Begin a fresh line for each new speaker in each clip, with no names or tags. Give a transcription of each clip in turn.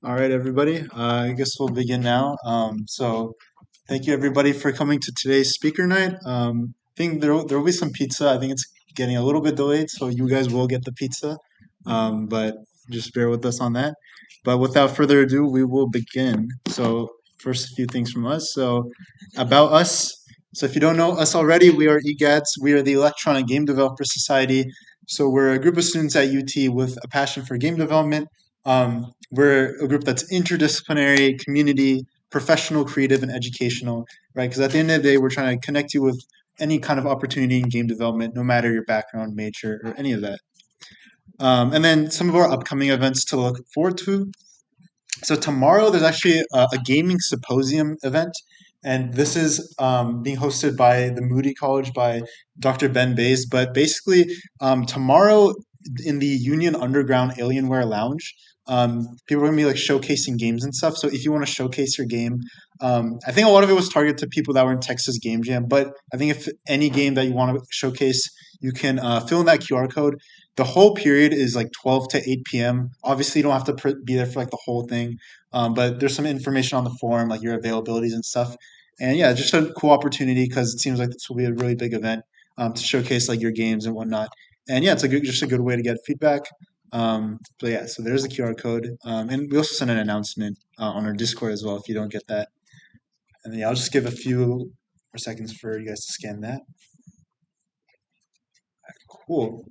All right, everybody. I guess we'll begin now. Thank you everybody for coming to today's speaker night. I think there will be some pizza. I think it's getting a little bit delayed, so you guys will get the pizza. But just bear with us on that. But without further ado, we will begin. So first, a few things from us. So about us. So if you don't know us already, we are EGADS. We are the Electronic Game Developer Society. So we're a group of students at UT with a passion for game development. We're a group that's interdisciplinary, community, professional, creative, and educational, right? Because at the end of the day, we're trying to connect you with any kind of opportunity in game development, no matter your background, major, or any of that. And then some of our upcoming events to look forward to. So tomorrow there's actually a gaming symposium event, and this is being hosted by the Moody College by Dr. Ben Bays. But basically, tomorrow in the Union Underground Alienware Lounge, people are gonna be like showcasing games and stuff. So if you want to showcase your game, I think a lot of it was targeted to people that were in Texas Game Jam. But I think if any game that you want to showcase, you can fill in that QR code. The whole period is like 12 to 8 p.m. Obviously, you don't have to be there for like the whole thing, but there's some information on the forum, like your availabilities and stuff. And yeah, just a cool opportunity because it seems like this will be a really big event to showcase like your games and whatnot. And yeah, just a good way to get feedback. But yeah, so there's the QR code, and we also send an announcement on our Discord as well if you don't get that. And then, yeah, I'll just give a few more seconds for you guys to scan that. Cool.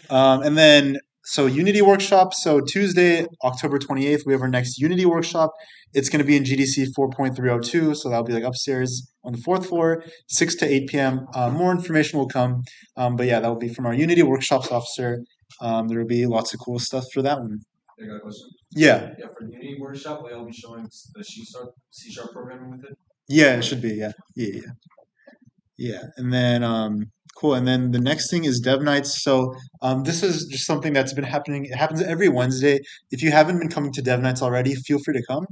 And then, so Unity workshop. So Tuesday, October 28th, we have our next Unity workshop. It's going to be in GDC 4.302. So that'll be like upstairs on the fourth floor, 6 to 8 p.m. More information will come. But yeah, that will be from our Unity workshops officer. There will be lots of cool stuff for that one.
I got a question.
Yeah.
Yeah, for the Unity workshop, will y'all be showing the C sharp programming with it?
Yeah, it should be. Yeah. Yeah. Yeah. Yeah, and then cool. And then the next thing is Dev Nights. So this is just something that's been happening. It happens every Wednesday. If you haven't been coming to Dev Nights already, feel free to come.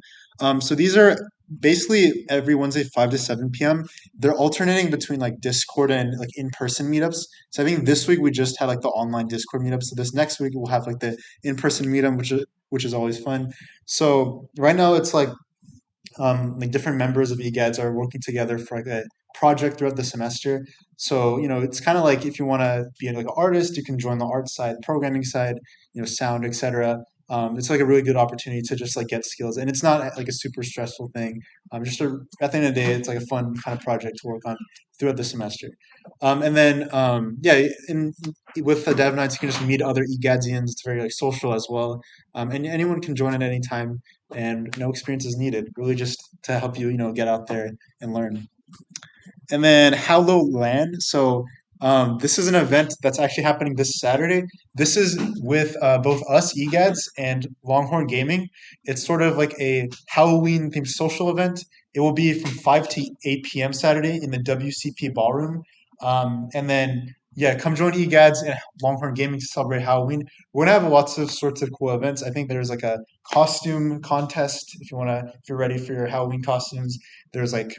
So these are basically every Wednesday, 5 to 7 p.m. They're alternating between like Discord and like in-person meetups. So I think this week we just had like the online Discord meetup. So this next week we'll have like the in-person meetup, which is always fun. So right now it's like different members of EGADS are working together for like a project throughout the semester. So it's kind of like if you want to be like an artist, you can join the art side, programming side, sound, etc. It's like a really good opportunity to just like get skills, and it's not like a super stressful thing. At the end of the day, it's like a fun kind of project to work on throughout the semester. And then yeah, with the Dev Nights, you can just meet other EGADsians. It's very like social as well, and anyone can join at any time and no experience is needed. Really, just to help you, get out there and learn. And then Howlow Land. So this is an event that's actually happening this Saturday. This is with both us, EGADS, and Longhorn Gaming. It's sort of like a Halloween themed social event. It will be from 5 to 8 p.m. Saturday in the WCP Ballroom. And then, yeah, come join EGADS and Longhorn Gaming to celebrate Halloween. We're gonna have lots of sorts of cool events. I think there's like a costume contest if you're ready for your Halloween costumes. There's like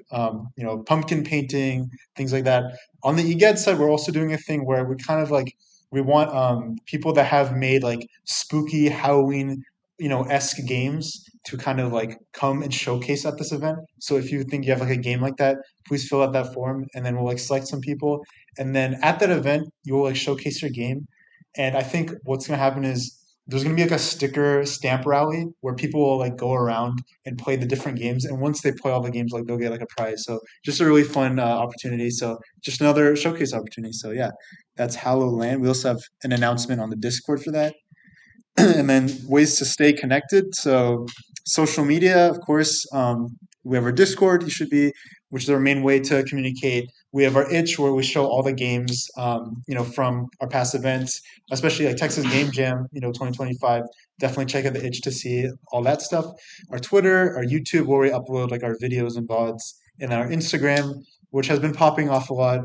pumpkin painting, things like that. On the EGAD side, we're also doing a thing where we kind of like we want people that have made like spooky Halloween esque games to kind of like come and showcase at this event. So if you think you have like a game like that, please fill out that form, and then we'll like select some people, and then at that event you'll like showcase your game. And I think what's gonna happen is there's gonna be like a sticker stamp rally where people will like go around and play the different games. And once they play all the games, like they'll get like a prize. So just a really fun opportunity. So just another showcase opportunity. So yeah, that's Hallowland. We also have an announcement on the Discord for that. And then ways to stay connected. So social media, of course. We have our Discord. You should be, which is our main way to communicate. We have our itch where we show all the games, from our past events, especially like Texas Game Jam, 2025. Definitely check out the itch to see all that stuff. Our Twitter, our YouTube, where we upload like our videos and VODs, and our Instagram, which has been popping off a lot,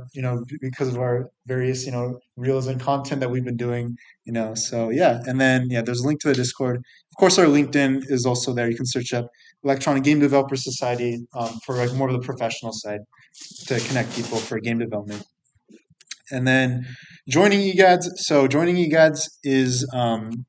because of our various, reels and content that we've been doing, so yeah. And then yeah, there's a link to the Discord. Of course, our LinkedIn is also there. You can search up Electronic Game Developer Society, for like more of the professional side to connect people for game development. And then Joining egads. So joining egads is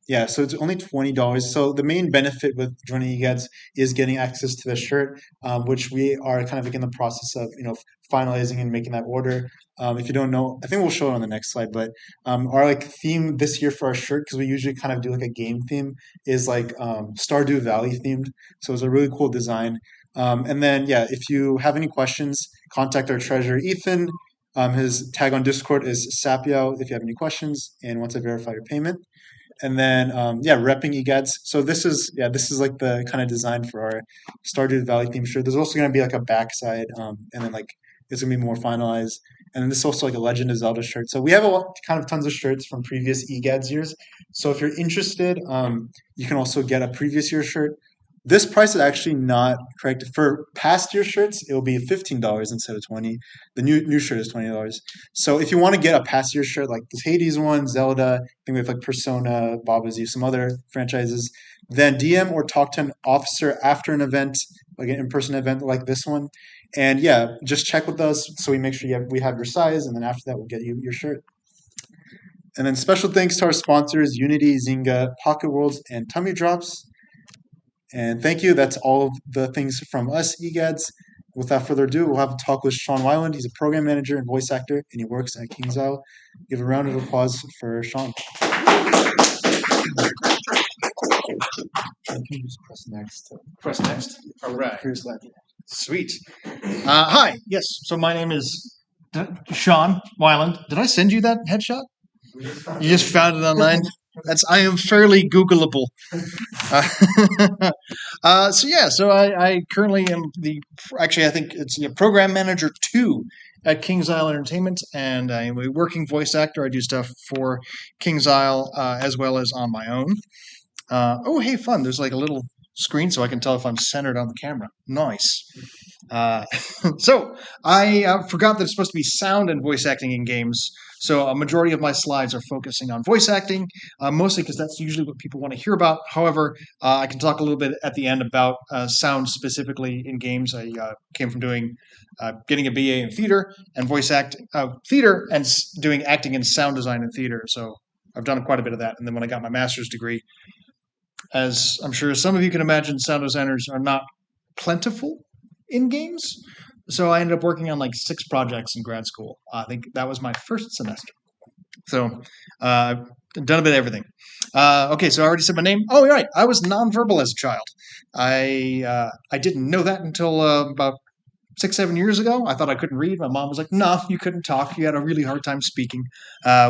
yeah. So it's only $20. So the main benefit with joining egads is getting access to the shirt, which we are kind of like in the process of finalizing and making that order. If you don't know, I think we'll show it on the next slide. But our like theme this year for our shirt, because we usually kind of do like a game theme, is like Stardew Valley themed. So it's a really cool design. And then yeah, if you have any questions, contact our treasurer Ethan. His tag on Discord is Sapio if you have any questions and want to verify your payment. And then yeah, repping egads. So this is like the kind of design for our Stardew Valley theme shirt. There's also gonna be like a backside, and then like it's gonna be more finalized. And then this is also like a Legend of Zelda shirt. So we have a lot, kind of tons of shirts from previous egads years. So if you're interested, you can also get a previous year shirt. This price is actually not correct. For past year shirts, it will be $15 instead of 20. The new shirt is $20. So if you want to get a past year shirt like this Hades one, Zelda, I think we have like Persona, Babazu, some other franchises, then DM or talk to an officer after an event, like an in-person event like this one. And yeah, just check with us so we make sure we have your size, and then after that we'll get you your shirt. And then special thanks to our sponsors, Unity, Zynga, Pocket Worlds, and Tummy Drops. And thank you. That's all of the things from us, EGADs. Without further ado, we'll have a talk with Sean Weiland. He's a program manager and voice actor, and he works at KINGISLE. Give a round of applause for Sean. You can just press next.
Press next. All right.
Here's that.
Sweet. Hi. Yes. So my name is Sean Weiland. Did I send you that headshot? You just found it online. I am fairly Googleable. So yeah. So I currently am I think it's program manager 2 at KingsIsle Entertainment, and I am a working voice actor. I do stuff for KingsIsle as well as on my own. Oh, hey, fun. There's like a little screen so I can tell if I'm centered on the camera. Nice. So I forgot that it's supposed to be sound and voice acting in games. So a majority of my slides are focusing on voice acting, mostly because that's usually what people want to hear about. However, I can talk a little bit at the end about sound specifically in games. I came from getting a BA in theater and theater and doing acting and sound design in theater. So I've done quite a bit of that. And then when I got my master's degree, as I'm sure some of you can imagine, sound designers are not plentiful in games. So I ended up working on like 6 projects in grad school. I think that was my first semester. So I've done a bit of everything. Okay, so I already said my name. Oh, right. I was nonverbal as a child. I didn't know that until about 6-7 years ago. I thought I couldn't read. My mom was like, "No, you couldn't talk. You had a really hard time speaking,"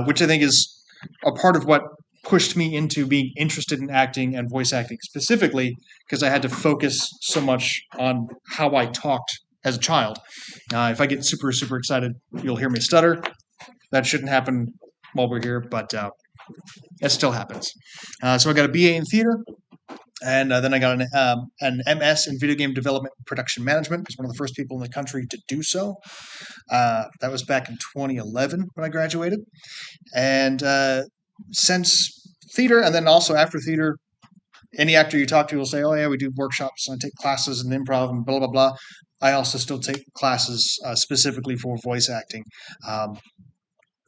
which I think is a part of what pushed me into being interested in acting and voice acting specifically, because I had to focus so much on how I talked as a child. If I get super, super excited, you'll hear me stutter. That shouldn't happen while we're here, but it still happens. So I got a BA in theater, and then I got an MS in video game development and production management. I was one of the first people in the country to do so. That was back in 2011 when I graduated. And since theater, and then also after theater, any actor you talk to will say, "Oh yeah, we do workshops and I take classes in improv and blah blah blah." I also still take classes specifically for voice acting,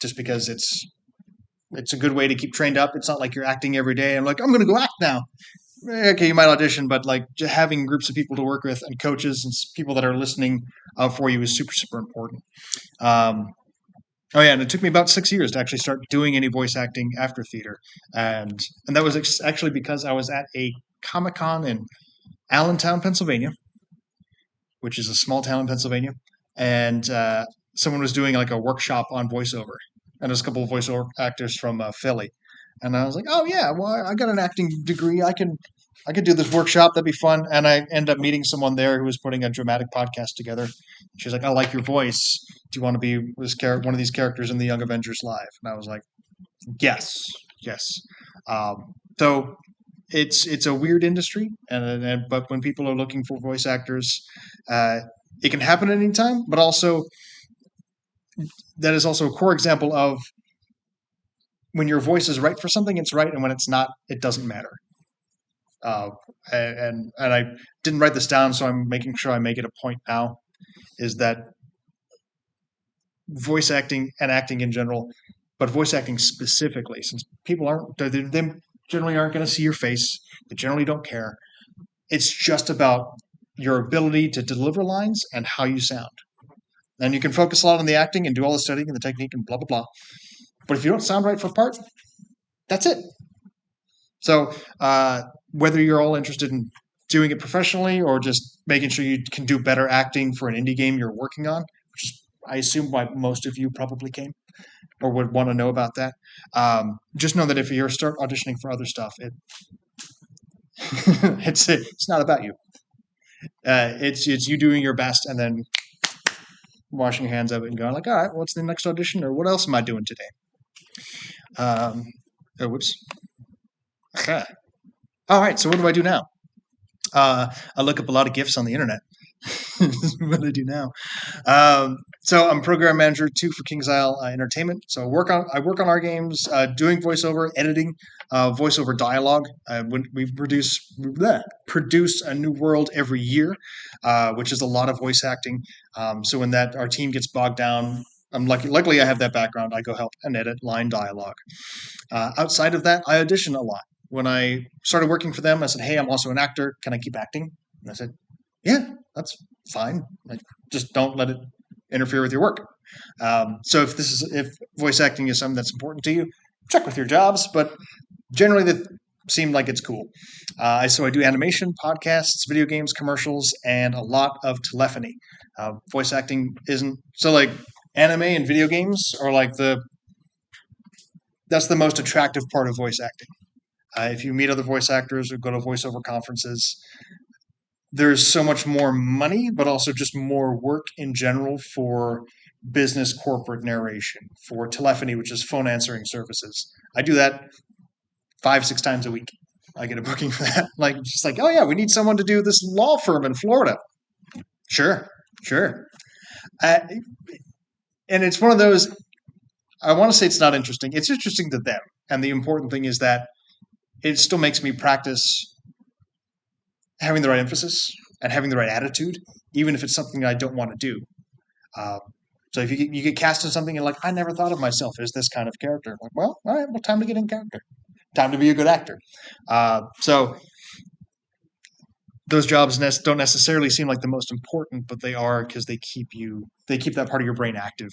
just because it's a good way to keep trained up. It's not like you're acting every day. I'm like, I'm going to go act now. Okay, you might audition, but like just having groups of people to work with and coaches and people that are listening for you is super, super important. Oh yeah, and it took me about 6 years to actually start doing any voice acting after theater, and that was actually because I was at a Comic-Con in Allentown, Pennsylvania, which is a small town in Pennsylvania, and someone was doing like a workshop on voiceover, and there's a couple of voiceover actors from Philly, and I was like, "Oh yeah, well I got an acting degree, I could do this workshop. That'd be fun." And I ended up meeting someone there who was putting a dramatic podcast together. She's like, "I like your voice. Do you want to be one of these characters in the Young Avengers Live?" And I was like, "Yes, yes." So it's a weird industry, but when people are looking for voice actors, it can happen at any time. But also, that is also a core example of when your voice is right for something, it's right, and when it's not, it doesn't matter. And I didn't write this down, so I'm making sure I make it a point now, is that voice acting and acting in general but voice acting specifically, since people they generally aren't going to see your face, they generally don't care. It's just about your ability to deliver lines and how you sound. And you can focus a lot on the acting and do all the studying and the technique and blah blah blah. But if you don't sound right for a part, that's it. So whether you're all interested in doing it professionally or just making sure you can do better acting for an indie game you're working on, which is, I assume, why most of you probably came or would want to know about that. Just know that if you start auditioning for other stuff, it's not about you. It's you doing your best and then washing your hands of it and going like, all right, what's the next audition or what else am I doing today? Whoops. Okay. All right. So what do I do now? I look up a lot of GIFs on the internet. What I do now. So I'm program manager too for KINGISLE Entertainment. So I work on our games, doing voiceover, editing, voiceover dialogue. We produce a new world every year, which is a lot of voice acting. So when our team gets bogged down, I'm lucky. Luckily, I have that background. I go help and edit line dialogue. Outside of that, I audition a lot. When I started working for them, I said, "Hey, I'm also an actor. Can I keep acting?" And I said, "Yeah, that's fine. Like, just don't let it interfere with your work." So if voice acting is something that's important to you, check with your jobs. But generally, that seemed like it's cool. So I do animation, podcasts, video games, commercials, and a lot of telephony. Voice acting isn't so like anime and video games are like that's the most attractive part of voice acting. If you meet other voice actors or go to voiceover conferences, there's so much more money, but also just more work in general for business corporate narration, for telephony, which is phone answering services. I do that 5-6 times a week. I get a booking for that. Like, just like, oh yeah, we need someone to do this law firm in Florida. Sure. And it's one of those, I want to say it's not interesting. It's interesting to them. And the important thing is that it still makes me practice having the right emphasis and having the right attitude, even if it's something I don't want to do. So if you get cast in something and like, I never thought of myself as this kind of character. I'm like, well, all right, time to get in character. Time to be a good actor. So those jobs don't necessarily seem like the most important, but they are because they keep that part of your brain active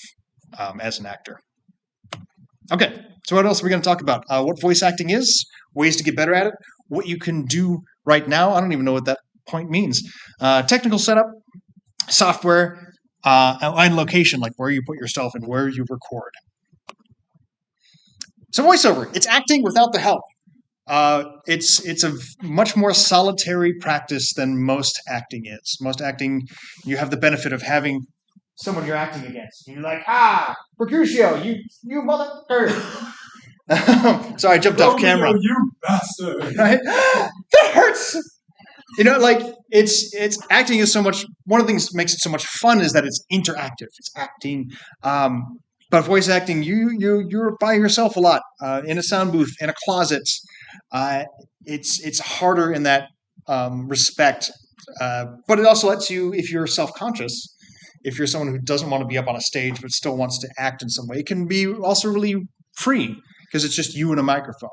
as an actor. Okay, so what else are we going to talk about? What voice acting is, ways to get better at it, what you can do right now. I don't even know what that point means. Technical setup, software, and location, like where you put yourself and where you record. So voiceover, it's acting without the help. It's a much more solitary practice than most acting is. Most acting, you have the benefit of having someone you're acting against. You're like, Mercutio, you mother. So I jumped off camera.
You bastard!
Right? That hurts. Like it's acting is so much. One of the things that makes it so much fun is that it's interactive. It's acting. But voice acting, you're by yourself a lot in a sound booth, in a closet. It's harder in that respect, but it also lets you, if you're self-conscious, if you're someone who doesn't want to be up on a stage but still wants to act in some way, it can be also really free because it's just you and a microphone,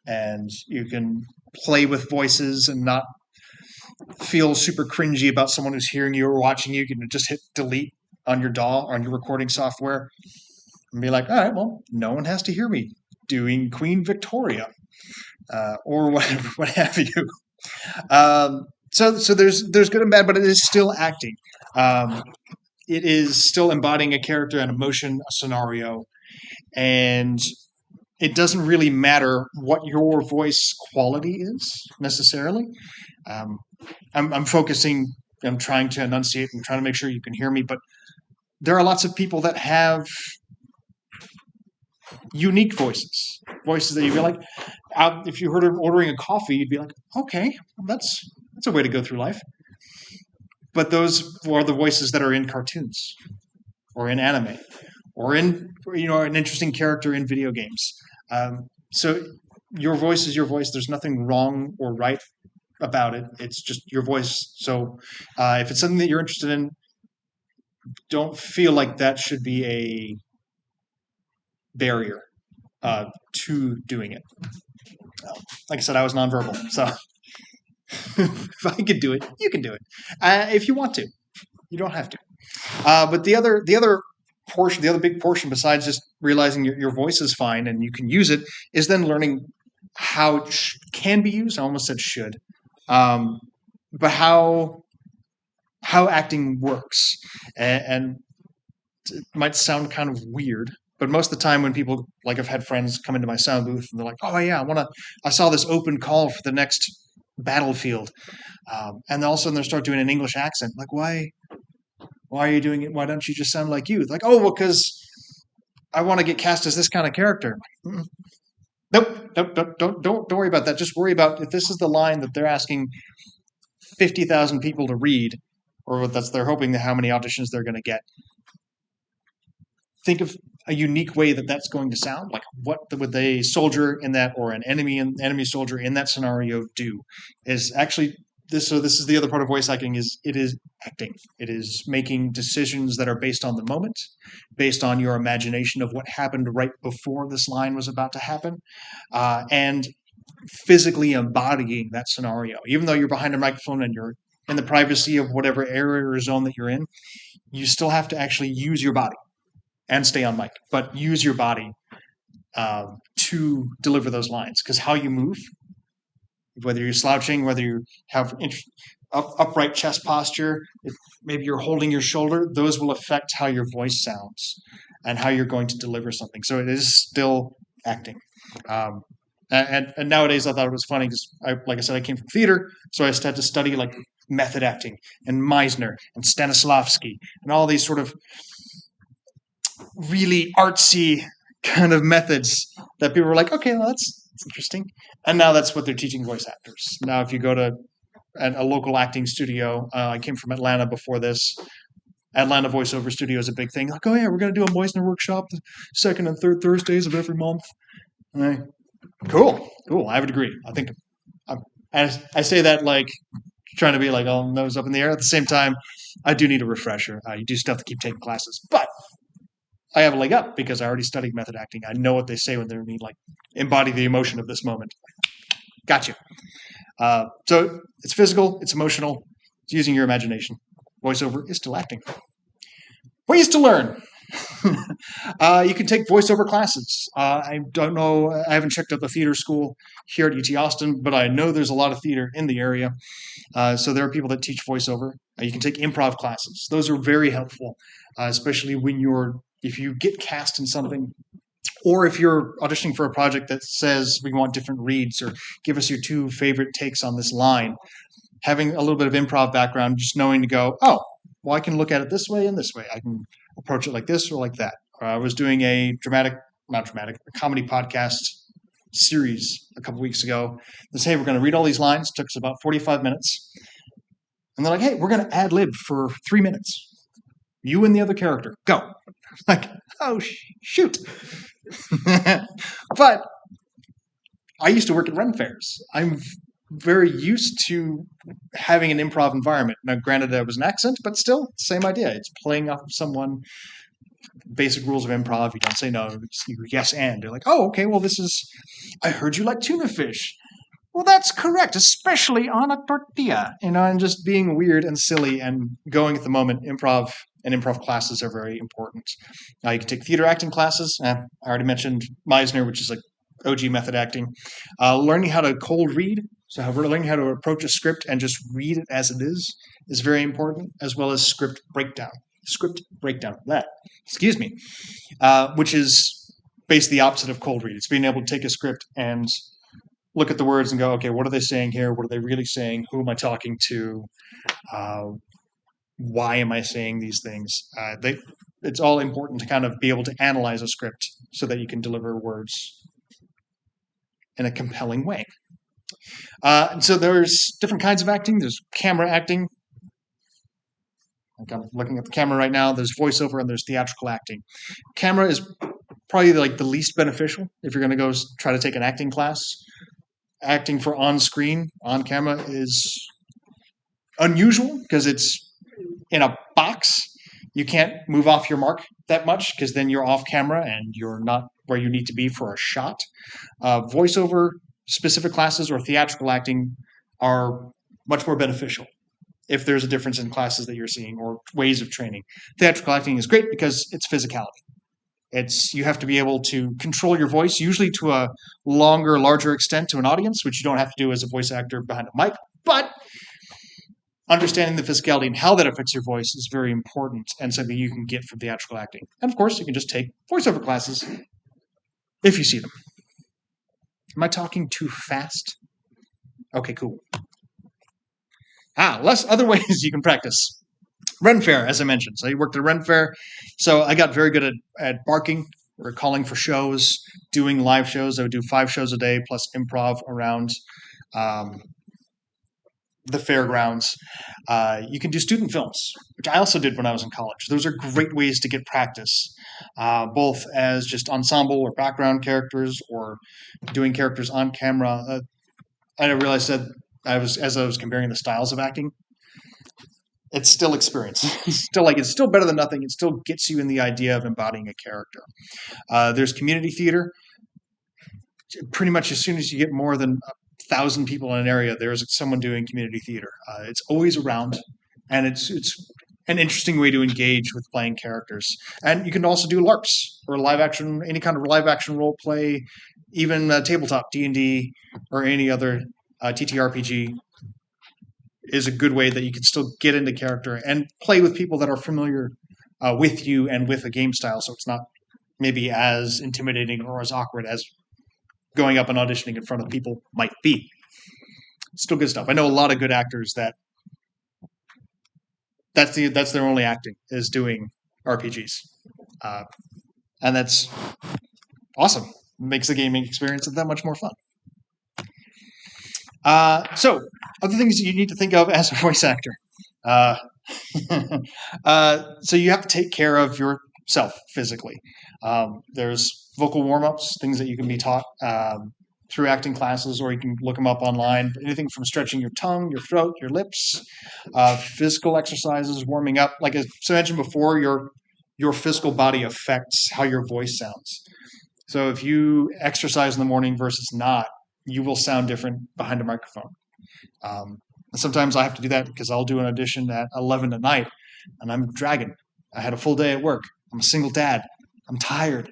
and you can play with voices and not feel super cringy about someone who's hearing you or watching you. You can just hit delete on your DAW or on your recording software and be like, all right, well, no one has to hear me doing Queen Victoria. Or whatever, what have you. So there's good and bad, but it is still acting. It is still embodying a character, an emotion, a scenario, and it doesn't really matter what your voice quality is necessarily. I'm focusing. I'm trying to enunciate. I'm trying to make sure you can hear me, but there are lots of people that have unique voices that you'd be like, if you heard her ordering a coffee, you'd be like, okay, well, that's a way to go through life. But those are the voices that are in cartoons or in anime or in an interesting character in video games. So your voice is your voice. There's nothing wrong or right about it. It's just your voice. So if it's something that you're interested in, don't feel like that should be barrier to doing it. Like I said, I was nonverbal, so if I could do it, you can do it if you want to. You don't have to. But the other portion, the other big portion, besides just realizing your voice is fine and you can use it, is then learning how it can be used. I almost said should, but how acting works, and it might sound kind of weird, but most of the time when people, like, I've had friends come into my sound booth and they're like, "Oh yeah, I saw this open call for the next battlefield," and then all of a sudden they start doing an English accent. Like, why are you doing it? Why don't you just sound like you? Like, oh, well, because I want to get cast as this kind of character. Mm-mm. Nope, don't worry about that. Just worry about if this is the line that they're asking 50,000 people to read, or they're hoping that how many auditions they're going to get. Think of a unique way that that's going to sound. Like, what would a soldier in that, or an enemy soldier in that scenario do? Is actually this. So this is the other part of voice acting. It is acting. It is making decisions that are based on the moment, based on your imagination of what happened right before this line was about to happen, and physically embodying that scenario. Even though you're behind a microphone and you're in the privacy of whatever area or zone that you're in, you still have to actually use your body and stay on mic, but use your body to deliver those lines. Because how you move, whether you're slouching, whether you have upright chest posture, if maybe you're holding your shoulder, those will affect how your voice sounds and how you're going to deliver something. So it is still acting. And nowadays, I thought it was funny because, like I said, I came from theater, so I just had to study like method acting and Meisner and Stanislavski and all these sort of really artsy kind of methods that people were like, okay, well, that's interesting. And now that's what they're teaching voice actors. Now, if you go to a local acting studio, I came from Atlanta before this. Atlanta voiceover studio is a big thing. Like, oh yeah, we're going to do a Meisner workshop the second and third Thursdays of every month. Cool. I would agree. I think I say that like trying to be like all nose up in the air. At the same time, I do need a refresher. You do still have to keep taking classes, but I have a leg up because I already studied method acting. I know what they say when they mean like embody the emotion of this moment. Gotcha. So it's physical, it's emotional, it's using your imagination. Voiceover is still acting. Ways to learn. You can take voiceover classes. I don't know. I haven't checked out the theater school here at UT Austin, but I know there's a lot of theater in the area. So there are people that teach voiceover. You can take improv classes. Those are very helpful, especially if you get cast in something, or if you're auditioning for a project that says we want different reads, or give us your 2 favorite takes on this line. Having a little bit of improv background, just knowing to go, oh, well, I can look at it this way and this way. I can approach it like this or like that. I was doing a comedy podcast series a couple weeks ago. They say, hey, we're going to read all these lines. It took us about 45 minutes. And they're like, hey, we're going to ad lib for 3 minutes. You and the other character, go. Like, oh, shoot. But I used to work at Ren fairs. I'm very used to having an improv environment. Now, granted, that was an accent, but still, same idea. It's playing off of someone. Basic rules of improv. You don't say no. You yes and. They're like, oh, okay, well, I heard you like tuna fish. Well, that's correct, especially on a tortilla. And just being weird and silly and going at the moment. Improv and improv classes are very important. You can take theater acting classes. I already mentioned Meisner, which is like OG method acting. Learning how to cold read. So learning how to approach a script and just read it as it is very important, as well as script breakdown. Excuse me. Which is basically the opposite of cold read. It's being able to take a script and look at the words and go, okay, what are they saying here? What are they really saying? Who am I talking to? Why am I saying these things? It's all important to kind of be able to analyze a script so that you can deliver words in a compelling way. And so there's different kinds of acting. There's camera acting. I'm looking at the camera right now. There's voiceover and there's theatrical acting. Camera is probably like the least beneficial if you're going to go try to take an acting class. Acting for on-screen, on camera is unusual because it's in a box. You can't move off your mark that much because then you're off camera and you're not where you need to be for a shot. Voiceover specific classes or theatrical acting are much more beneficial if there's a difference in classes that you're seeing or ways of training. Theatrical acting is great because it's physicality. You have to be able to control your voice, usually to a larger extent to an audience, which you don't have to do as a voice actor behind a mic. But understanding the physicality and how that affects your voice is very important and something you can get from theatrical acting. And of course, you can just take voiceover classes if you see them. Am I talking too fast? Okay, cool. Less other ways you can practice. Ren Fair, as I mentioned. So I worked at Ren Fair. So I got very good at barking or calling for shows, doing live shows. I would do 5 shows a day plus improv around the fairgrounds. You can do student films, which I also did when I was in college. Those are great ways to get practice, both as just ensemble or background characters or doing characters on camera. I realized that as I was comparing the styles of acting, it's still experience. It's still better than nothing. It still gets you in the idea of embodying a character. There's community theater. Pretty much as soon as you get more than 1,000 people in an area, there's someone doing community theater. It's always around, and it's an interesting way to engage with playing characters. And you can also do LARPs or live action, any kind of live action role play, even tabletop D&D or any other TTRPG is a good way that you can still get into character and play with people that are familiar with you and with a game style, so it's not maybe as intimidating or as awkward as going up and auditioning in front of people might be. Still good stuff. I know a lot of good actors that's their only acting is doing RPGs, and that's awesome. It makes the gaming experience that much more fun. So, other things you need to think of as a voice actor. So you have to take care of yourself physically. There's vocal warm-ups, things that you can be taught through acting classes, or you can look them up online. Anything from stretching your tongue, your throat, your lips, physical exercises, warming up. Like I mentioned before, your physical body affects how your voice sounds. So if you exercise in the morning versus not, you will sound different behind a microphone. And sometimes I have to do that because I'll do an audition at 11 at night, and I'm dragging. I had a full day at work. I'm a single dad. I'm tired.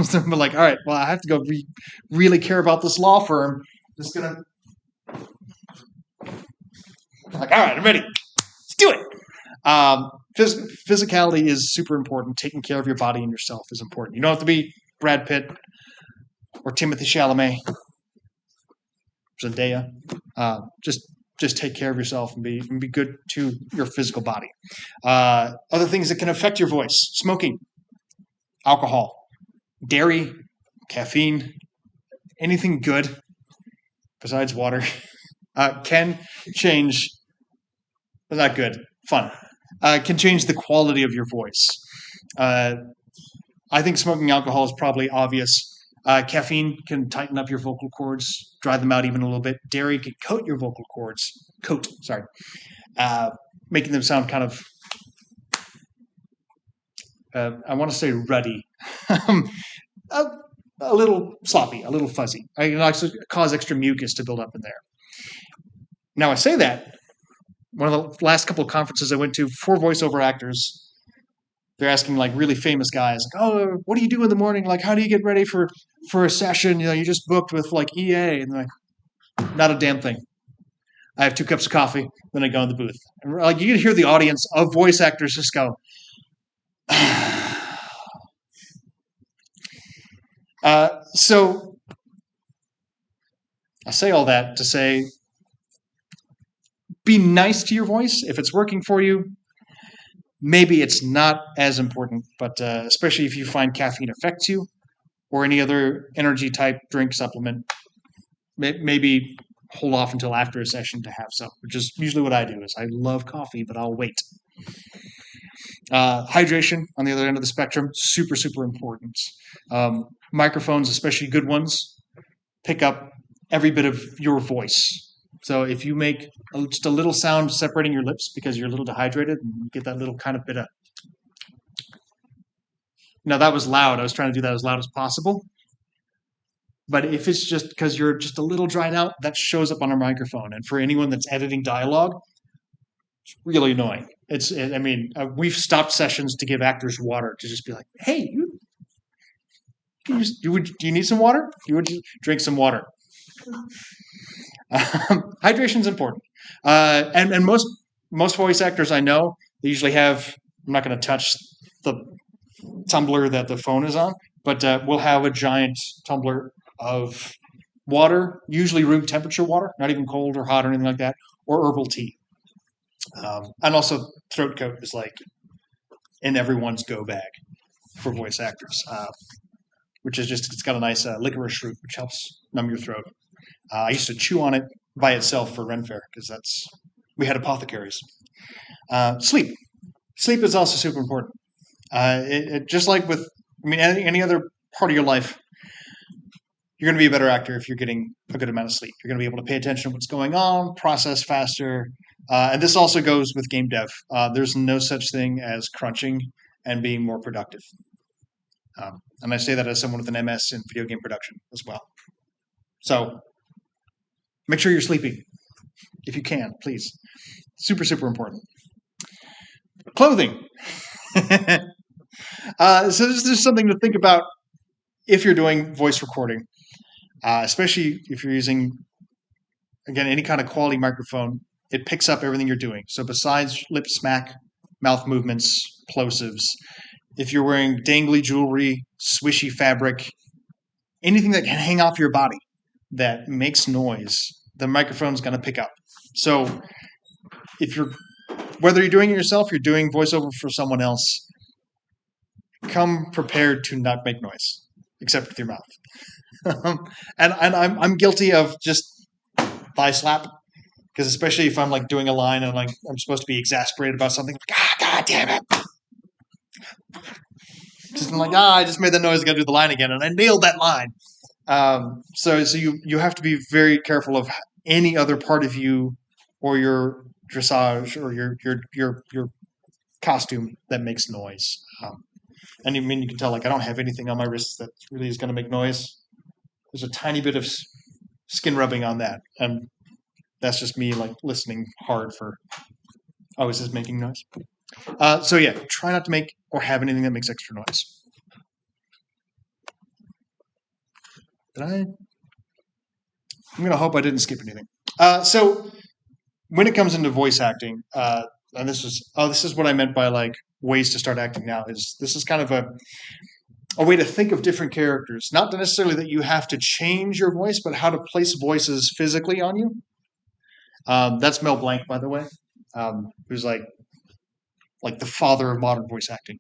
So I'm like, all right, well, I have to go really care about this law firm. Just gonna like, all right, I'm ready. Let's do it. Physicality is super important. Taking care of your body and yourself is important. You don't have to be Brad Pitt or Timothy Chalamet. Zendaya. Just take care of yourself and be good to your physical body. Other things that can affect your voice: smoking, alcohol, dairy, caffeine, anything good besides water can change. Not good, fun. Can change the quality of your voice. I think smoking alcohol is probably obvious. Caffeine can tighten up your vocal cords, dry them out even a little bit. Dairy can coat your vocal cords, making them sound kind of, I want to say ruddy, a little sloppy, a little fuzzy. It can also cause extra mucus to build up in there. Now I say that, one of the last couple of conferences I went to for voiceover actors, they're asking like really famous guys, like, oh, what do you do in the morning? Like, how do you get ready for a session? You just booked with like EA. And they're like, not a damn thing. I have 2 cups of coffee, then I go in the booth. And like, you can hear the audience of voice actors just go, so I say all that to say, be nice to your voice. If it's working for you, maybe it's not as important, but especially if you find caffeine affects you or any other energy type drink supplement, maybe hold off until after a session to have some, which is usually what I do. Is I love coffee, but I'll wait. Hydration on the other end of the spectrum, super, super important. Microphones, especially good ones, pick up every bit of your voice. So if you make just a little sound separating your lips because you're a little dehydrated, and you get that little kind of bit of Now that was loud. I was trying to do that as loud as possible. But if it's just because you're just a little dried out, that shows up on our microphone. And for anyone that's editing dialogue, it's really annoying. We've stopped sessions to give actors water to just be like, hey, do you need some water? You would drink some water. Hydration is important. And most voice actors I know, they usually have, I'm not going to touch the tumbler that the phone is on, but we'll have a giant tumbler of water, usually room temperature water, not even cold or hot or anything like that, or herbal tea. And also throat coat is like in everyone's go bag for voice actors, which is just, it's got a nice licorice root, which helps numb your throat. I used to chew on it by itself for Ren Fair because we had apothecaries. Sleep is also super important. It just like with, any other part of your life, you're going to be a better actor if you're getting a good amount of sleep. You're going to be able to pay attention to what's going on, process faster. And this also goes with game dev. There's no such thing as crunching and being more productive. And I say that as someone with an MS in video game production as well. So make sure you're sleeping if you can, please. Super, super important. Clothing. So this is something to think about if you're doing voice recording, especially if you're using, again, any kind of quality microphone. It picks up everything you're doing. So besides lip smack, mouth movements, plosives, if you're wearing dangly jewelry, swishy fabric, anything that can hang off your body that makes noise, the microphone's going to pick up. So whether you're doing it yourself, you're doing voiceover for someone else, come prepared to not make noise, except with your mouth. And I'm guilty of just thigh slap, because especially if I'm like doing a line and like I'm supposed to be exasperated about something, like, God damn it. Just I'm like, I just made the noise, I gotta do the line again, and I nailed that line. So you have to be very careful of any other part of you or your dressage or your costume that makes noise. And you can tell, like, I don't have anything on my wrists that really is going to make noise. There's a tiny bit of skin rubbing on that, and that's just me like listening hard for, is this making noise? So yeah, try not to make or have anything that makes extra noise. I'm going to hope I didn't skip anything. So when it comes into voice acting, and this is what I meant by like ways to start acting now, this is kind of a way to think of different characters. Not necessarily that you have to change your voice, but how to place voices physically on you. That's Mel Blanc, by the way, who's like the father of modern voice acting.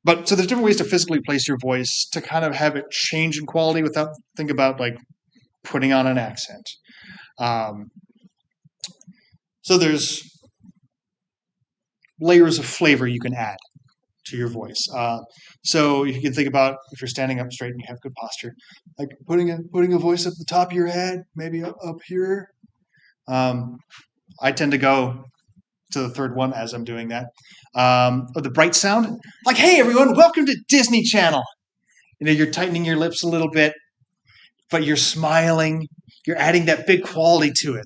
But so there's different ways to physically place your voice to kind of have it change in quality without think about like putting on an accent. So there's layers of flavor you can add to your voice. So you can think about if you're standing up straight and you have good posture, like putting a voice up the top of your head, maybe up here. I tend to go to the third one as I'm doing that. The bright sound, like, hey everyone, welcome to Disney Channel. You're tightening your lips a little bit, but you're smiling. You're adding that big quality to it.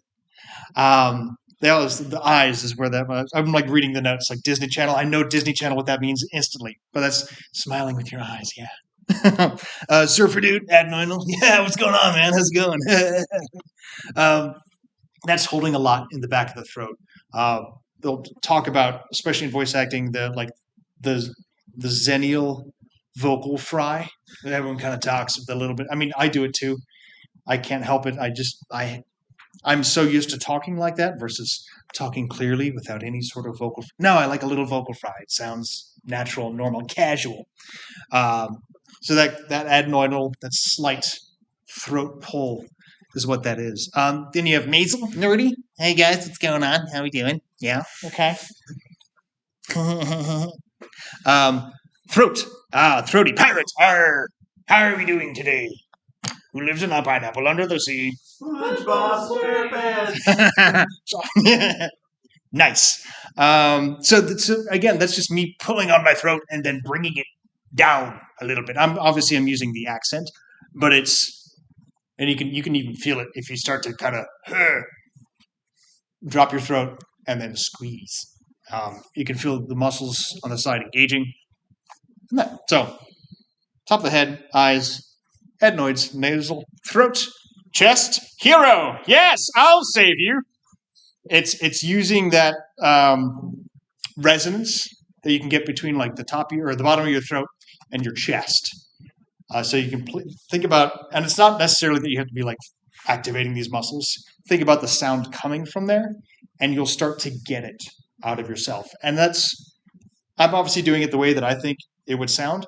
The eyes is where that was. I'm like reading the notes, like Disney Channel. I know Disney Channel, what that means instantly, but that's smiling with your eyes, yeah. Surfer dude, Admiral. Yeah, what's going on, man? How's it going? That's holding a lot in the back of the throat. They'll talk about, especially in voice acting, the Xennial vocal fry that everyone kind of talks a little bit. I mean, I do it too. I can't help it. I'm so used to talking like that versus talking clearly without any sort of vocal. No, I like a little vocal fry. It sounds natural, normal, casual. So that adenoidal, that slight throat pull is what that is. Then you have nasal, nerdy. Hey guys, what's going on? How we doing? Yeah, okay. Throat. Throaty pirates. Arr! How are we doing today? Who lives in a pineapple under the sea?
SpongeBob SquarePants.
Nice. So again, that's just me pulling on my throat and then bringing it down a little bit. I'm using the accent, but and you can even feel it if you start to kind of drop your throat and then squeeze. You can feel the muscles on the side engaging. So top of the head, eyes, adenoids, nasal, throat, chest, hero. Yes, I'll save you. It's using that resonance that you can get between like the top of your or the bottom of your throat and your chest. So you can think about, and it's not necessarily that you have to be like activating these muscles. Think about the sound coming from there, and you'll start to get it out of yourself. And I'm obviously doing it the way that I think it would sound.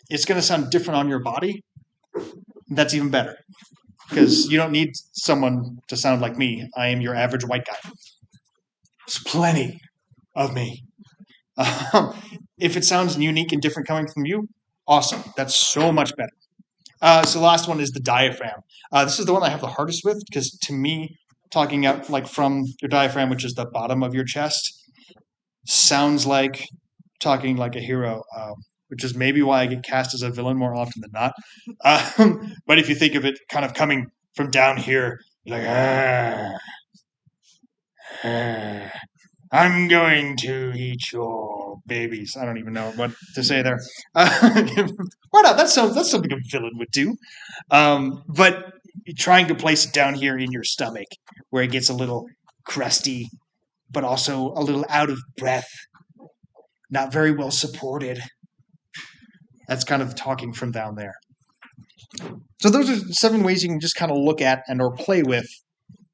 It's going to sound different on your body. That's even better because you don't need someone to sound like me. I am your average white guy. There's plenty of me. If it sounds unique and different coming from you, awesome. That's so much better. So the last one is the diaphragm. This is the one I have the hardest with because to me, talking out like from your diaphragm, which is the bottom of your chest, sounds like talking like a hero, which is maybe why I get cast as a villain more often than not. But if you think of it kind of coming from down here, like, I'm going to eat your babies. I don't even know what to say there. Why not? That's something a villain would do. But trying to place it down here in your stomach, where it gets a little crusty, but also a little out of breath, not very well supported. That's kind of talking from down there. So those are 7 ways you can just kind of look at and or play with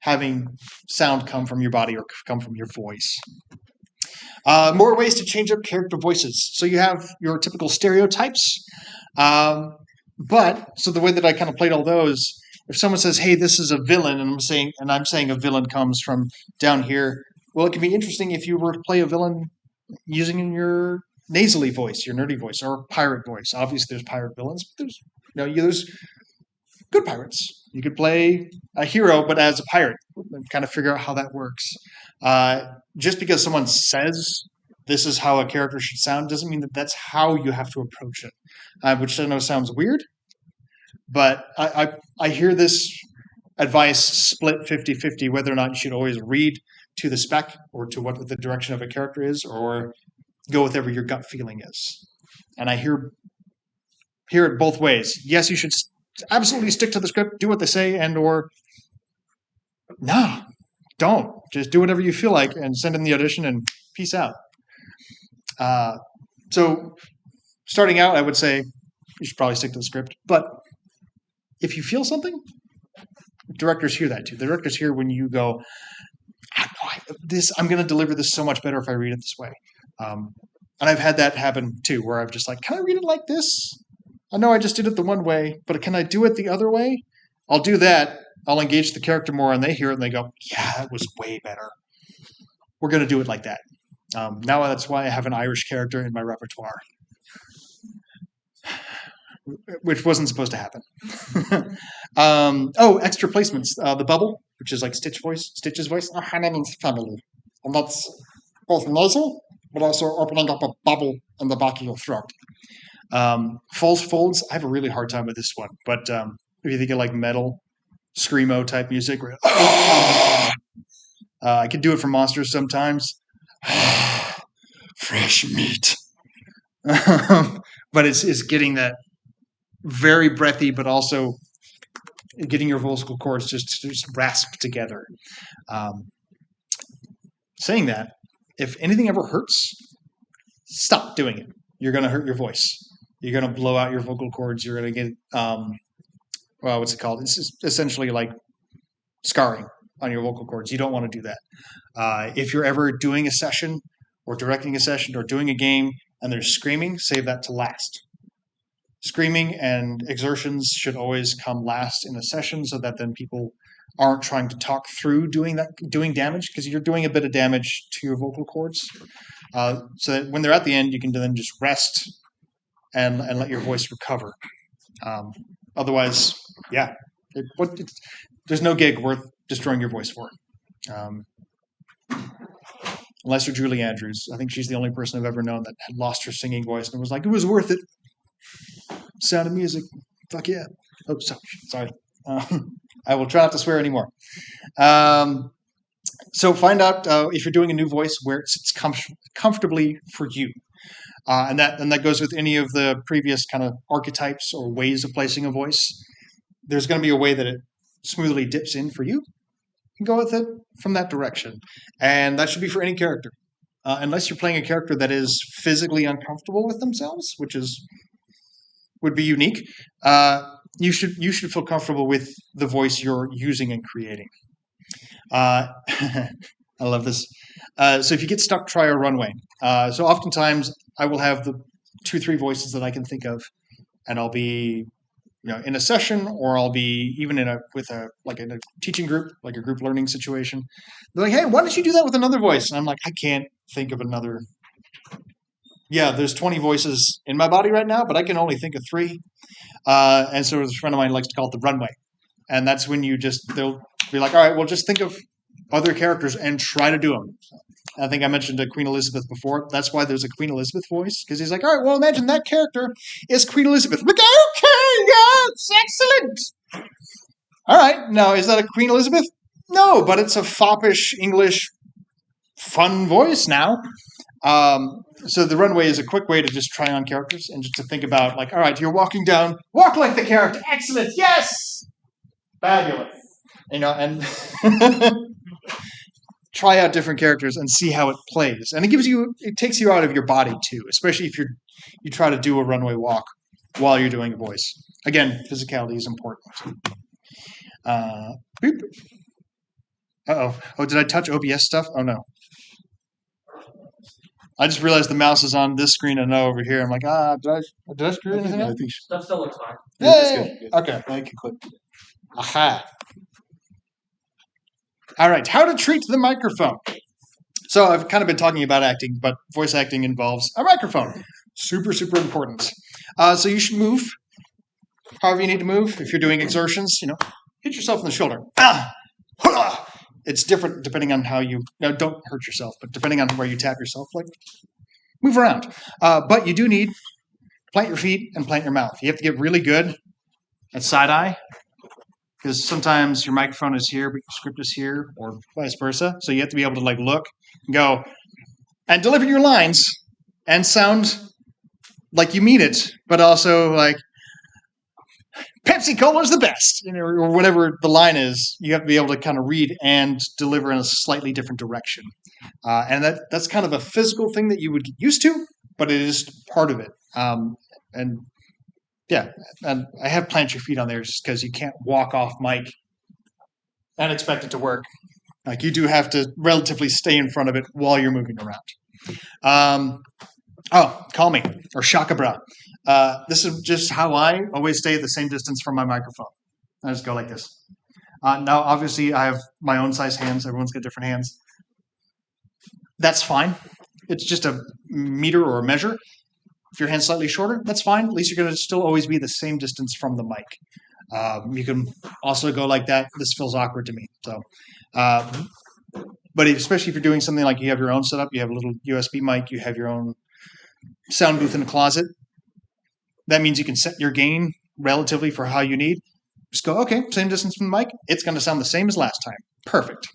having sound come from your body or come from your voice. More ways to change up character voices. So you have your typical stereotypes. But so the way that I kind of played all those, if someone says, "Hey, this is a villain," and I'm saying a villain comes from down here, well, it can be interesting if you were to play a villain using your nasally voice, your nerdy voice, or pirate voice. Obviously, there's pirate villains, but there's good pirates. You could play a hero, but as a pirate, and kind of figure out how that works. Just because someone says this is how a character should sound doesn't mean that that's how you have to approach it, which I know sounds weird, but I hear this advice split 50-50 whether or not you should always read to the spec or to what the direction of a character is or go with whatever your gut feeling is. And I hear it both ways. Yes, you should absolutely stick to the script, do what they say, and or no, don't. Just do whatever you feel like and send in the audition and peace out. So starting out, I would say you should probably stick to the script. But if you feel something, directors hear that too. The directors hear when you go, I'm going to deliver this so much better if I read it this way. And I've had that happen too, where I'm just like, can I read it like this? I know I just did it the one way, but can I do it the other way? I'll do that. I'll engage the character more, and they hear it and they go, yeah, that was way better. We're going to do it like that. Now that's why I have an Irish character in my repertoire, which wasn't supposed to happen. Extra placements. The bubble, which is like Stitch's voice. Oh, her name is Family. And that's both nasal, but also opening up a bubble in the back of your throat. False folds. I have a really hard time with this one, but if you think of like metal, screamo type music, I can do it for monsters sometimes. Fresh meat. But it's getting that very breathy, but also getting your vocal cords just rasp together. Saying that, if anything ever hurts, stop doing it. You're going to hurt your voice. You're going to blow out your vocal cords. You're going to get, what's it called? It's just essentially like scarring on your vocal cords. You don't want to do that. If you're ever doing a session or directing a session or doing a game and there's screaming, save that to last. Screaming and exertions should always come last in a session so that then people aren't trying to talk through doing damage, because you're doing a bit of damage to your vocal cords. So that when they're at the end, you can then just rest and let your voice recover. Otherwise, there's no gig worth destroying your voice for. unless you're Julie Andrews. I think she's the only person I've ever known that had lost her singing voice and was like, it was worth it. Sound of Music. Fuck yeah. Oh, sorry. I will try not to swear anymore. So find out if you're doing a new voice where it sits comfortably for you. And that goes with any of the previous kind of archetypes or ways of placing a voice. There's going to be a way that it smoothly dips in for you. You can go with it from that direction. And that should be for any character. Unless you're playing a character that is physically uncomfortable with themselves, which would be unique, you should feel comfortable with the voice you're using and creating. I love this. So if you get stuck, try a runway. So oftentimes I will have the 2-3 voices that I can think of, and I'll be in a session, or I'll be even in a teaching group, like a group learning situation. They're like, hey, why don't you do that with another voice? And I'm like, I can't think of another. Yeah, there's 20 voices in my body right now, but I can only think of 3. And so a friend of mine likes to call it the runway. And that's when they'll be like, all right, well, just think of other characters and try to do them. I think I mentioned Queen Elizabeth before. That's why there's a Queen Elizabeth voice, because he's like, all right, well, imagine that character is Queen Elizabeth. I'm like, okay, yeah, it's excellent. All right, now, is that a Queen Elizabeth? No, but it's a foppish English fun voice now. So the runway is a quick way to just try on characters and just to think about, like, all right, you're walking down, walk like the character. Excellent. Yes. Fabulous. And try out different characters and see how it plays. And it takes you out of your body too, especially if you try to do a runway walk while you're doing a voice. Again, physicality is important. Boop. Uh-oh. Oh, did I touch OBS stuff? Oh, no. I just realized the mouse is on this screen and not over here. I'm like, did I screw anything up?
Stuff still looks fine.
Yay! Okay.
I can click.
Aha. All right. How to treat the microphone. So I've kind of been talking about acting, but voice acting involves a microphone. Super, super important. So you should move however you need to move. If you're doing exertions, hit yourself in the shoulder. It's different depending on how you don't hurt yourself, but depending on where you tap yourself, like move around. But you do need plant your feet and plant your mouth. You have to get really good at side eye, because sometimes your microphone is here, but your script is here, or vice versa. So you have to be able to look and go and deliver your lines and sound like you mean it, but also like Pepsi Cola is the best, or whatever the line is. You have to be able to kind of read and deliver in a slightly different direction. And that's kind of a physical thing that you would get used to, but it is part of it. And I have plant your feet on there just because you can't walk off mic and expect it to work. Like, you do have to relatively stay in front of it while you're moving around. Call me, or Shaka Bra. This is just how I always stay at the same distance from my microphone. I just go like this. Now, obviously, I have my own size hands. Everyone's got different hands. That's fine. It's just a meter or a measure. If your hand's slightly shorter, that's fine. At least you're going to still always be the same distance from the mic. You can also go like that. This feels awkward to me. So, but especially if you're doing something like you have your own setup, you have a little USB mic, you have your own sound booth in a closet. That means you can set your gain relatively for how you need. Just go, okay, same distance from the mic. It's going to sound the same as last time. Perfect.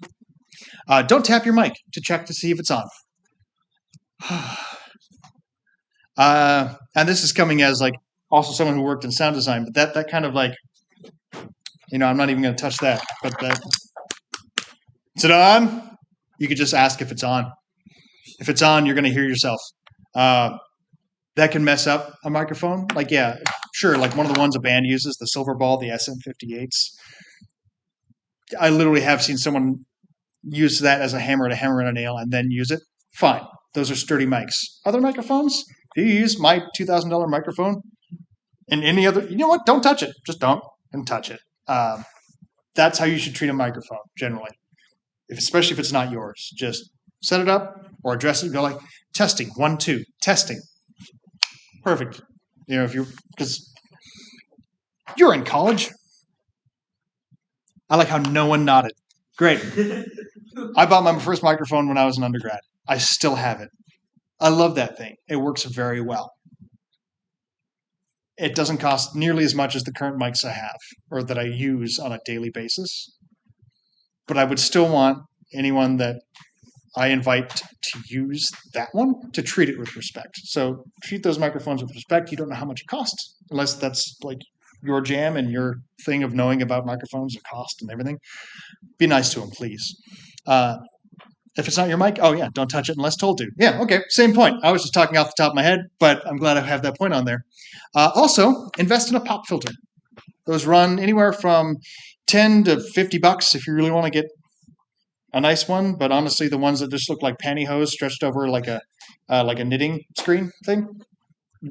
Don't tap your mic to check to see if it's on. And this is coming as also someone who worked in sound design, but that kind of I'm not even going to touch that. But is it on? You could just ask if it's on. If it's on, you're going to hear yourself. That can mess up a microphone. Sure, one of the ones a band uses, the Silver Ball, the SM58s. I literally have seen someone use that as a hammer to hammer in a nail and then use it. Fine. Those are sturdy mics. Other microphones, if you use my $2,000 microphone and any other, you know what? Don't touch it. Just don't touch it. That's how you should treat a microphone generally, especially if it's not yours. Just set it up or address it. Go testing, 1, 2, testing. Perfect. Because you're in college. I like how no one nodded. Great. I bought my first microphone when I was an undergrad. I still have it. I love that thing. It works very well. It doesn't cost nearly as much as the current mics I have or that I use on a daily basis. But I would still want anyone that I invite to use that one to treat it with respect. So treat those microphones with respect. You don't know how much it costs, unless that's like your jam and your thing of knowing about microphones, the cost and everything. Be nice to them, please. If it's not your mic, oh yeah, don't touch it unless told to. Yeah, okay, same point. I was just talking off the top of my head, but I'm glad I have that point on there. Also, invest in a pop filter. Those run anywhere from $10 to $50 if you really want to get a nice one. But honestly, the ones that just look like pantyhose stretched over like a knitting screen thing.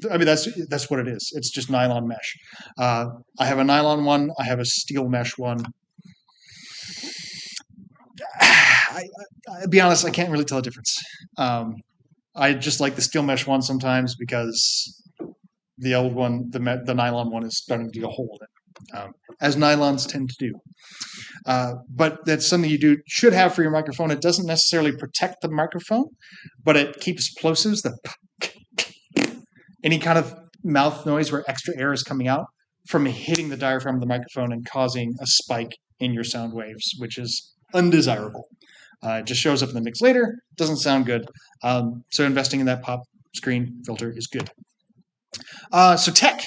I mean, that's what it is. It's just nylon mesh. I have a nylon one. I have a steel mesh one. I'll be honest, I can't really tell the difference. I just like the steel mesh one sometimes because the old one, the nylon one, is starting to get a hole in it, as nylons tend to do. But that's something you should have for your microphone. It doesn't necessarily protect the microphone, but it keeps plosives, any kind of mouth noise where extra air is coming out, from hitting the diaphragm of the microphone and causing a spike in your sound waves, which is undesirable. It just shows up in the mix later. Doesn't sound good. So investing in that pop screen filter is good. So tech,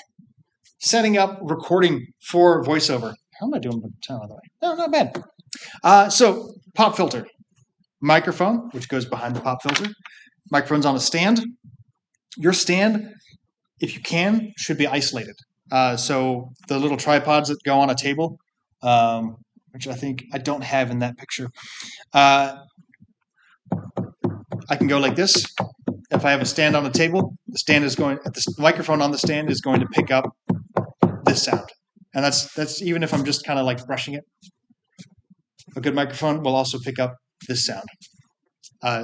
setting up recording for voiceover. How am I doing with the time, by the way? No, not bad. So pop filter, microphone, which goes behind the pop filter. Microphone's on a stand. Your stand, if you can, should be isolated. So the little tripods that go on a table, which I think I don't have in that picture. I can go like this. If I have a stand on a table, the microphone on the stand is going to pick up this sound. And that's even if I'm just kind of like brushing it. A good microphone will also pick up this sound.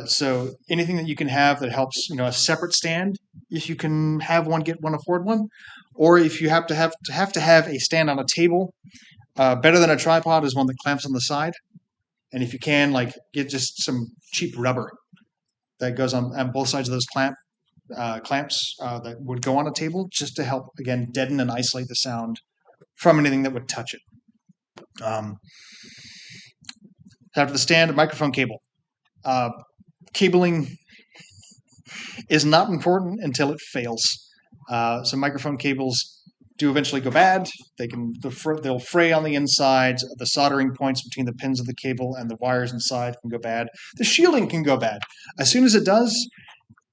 So anything that you can have that helps, a separate stand, if you can have one, get one, afford one, or if you have to have a stand on a table, better than a tripod is one that clamps on the side. And if you can, get just some cheap rubber that goes on both sides of those clamps that would go on a table, just to help, again, deaden and isolate the sound from anything that would touch it. After the stand, a microphone cable. Cabling is not important until it fails. So microphone cables do eventually go bad. They'll fray on the inside. The soldering points between the pins of the cable and the wires inside can go bad. The shielding can go bad. As soon as it does,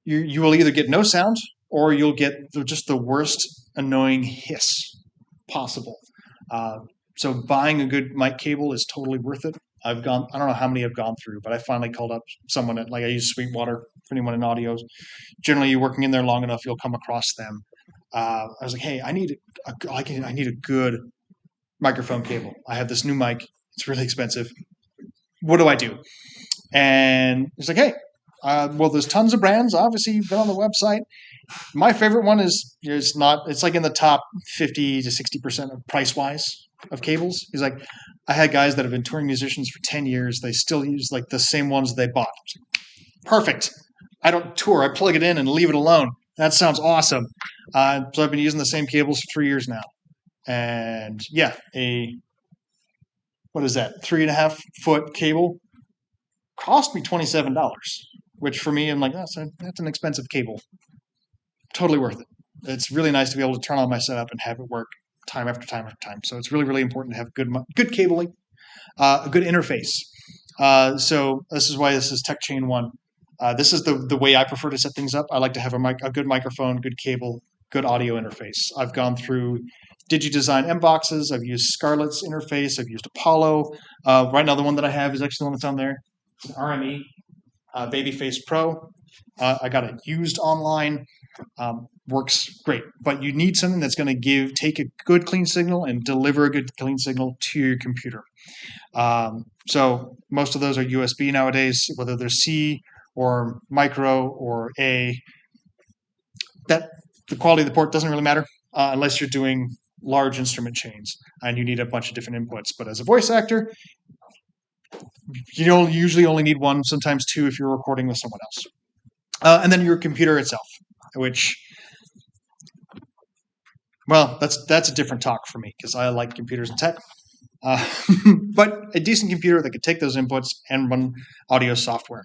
you will either get no sound or you'll get just the worst annoying hiss possible. So buying a good mic cable is totally worth it. I don't know how many I've gone through, but I finally called up someone I use Sweetwater for anyone in audio. Generally, you're working in there long enough, you'll come across them. I was like, hey, I need a good microphone cable. I have this new mic. It's really expensive. What do I do? And he's like, hey, well, there's tons of brands. Obviously, you've been on the website. My favorite one it's like in the top 50 to 60% of price-wise of cables. He's like, I had guys that have been touring musicians for 10 years. They still use the same ones they bought. Perfect. I don't tour. I plug it in and leave it alone. That sounds awesome. So I've been using the same cables for 3 years now. And yeah, what is that? 3.5 foot cable cost me $27, which for me, I'm like, that's an expensive cable. Totally worth it. It's really nice to be able to turn on my setup and have it work time after time after time. So it's really, really important to have good cabling, a good interface. So this is why this is Tech Chain 1. This is the way I prefer to set things up. I like to have a good microphone, good cable, good audio interface. I've gone through DigiDesign M boxes. I've used Scarlett's interface. I've used Apollo. Right now, the one that I have is actually the one that's on there. It's an RME Babyface Pro. I got it used online. Works great, but you need something that's going to take a good clean signal and deliver a good clean signal to your computer. So most of those are USB nowadays, whether they're C or micro or A. The quality of the port doesn't really matter unless you're doing large instrument chains and you need a bunch of different inputs. But as a voice actor, You don't usually only need one, sometimes two if you're recording with someone else. And then your computer itself, which, well, that's a different talk for me because I like computers and tech. Uh, but a decent computer that could take those inputs and run audio software.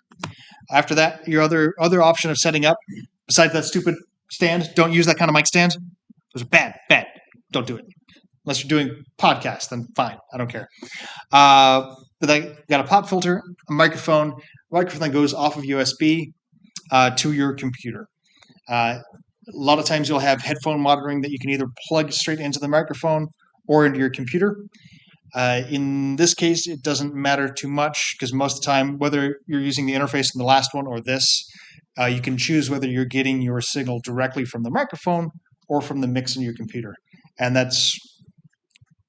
After that, your other option of setting up, besides that stupid stand, don't use that kind of mic stand. Those are bad. Don't do it. Unless you're doing podcasts, then fine. I don't care. But I got a pop filter, a microphone that goes off of USB to your computer. A lot of times you'll have headphone monitoring that you can either plug straight into the microphone or into your computer. In this case, it doesn't matter too much because most of the time, whether you're using the interface in the last one or this, you can choose whether you're getting your signal directly from the microphone or from the mix in your computer. And that's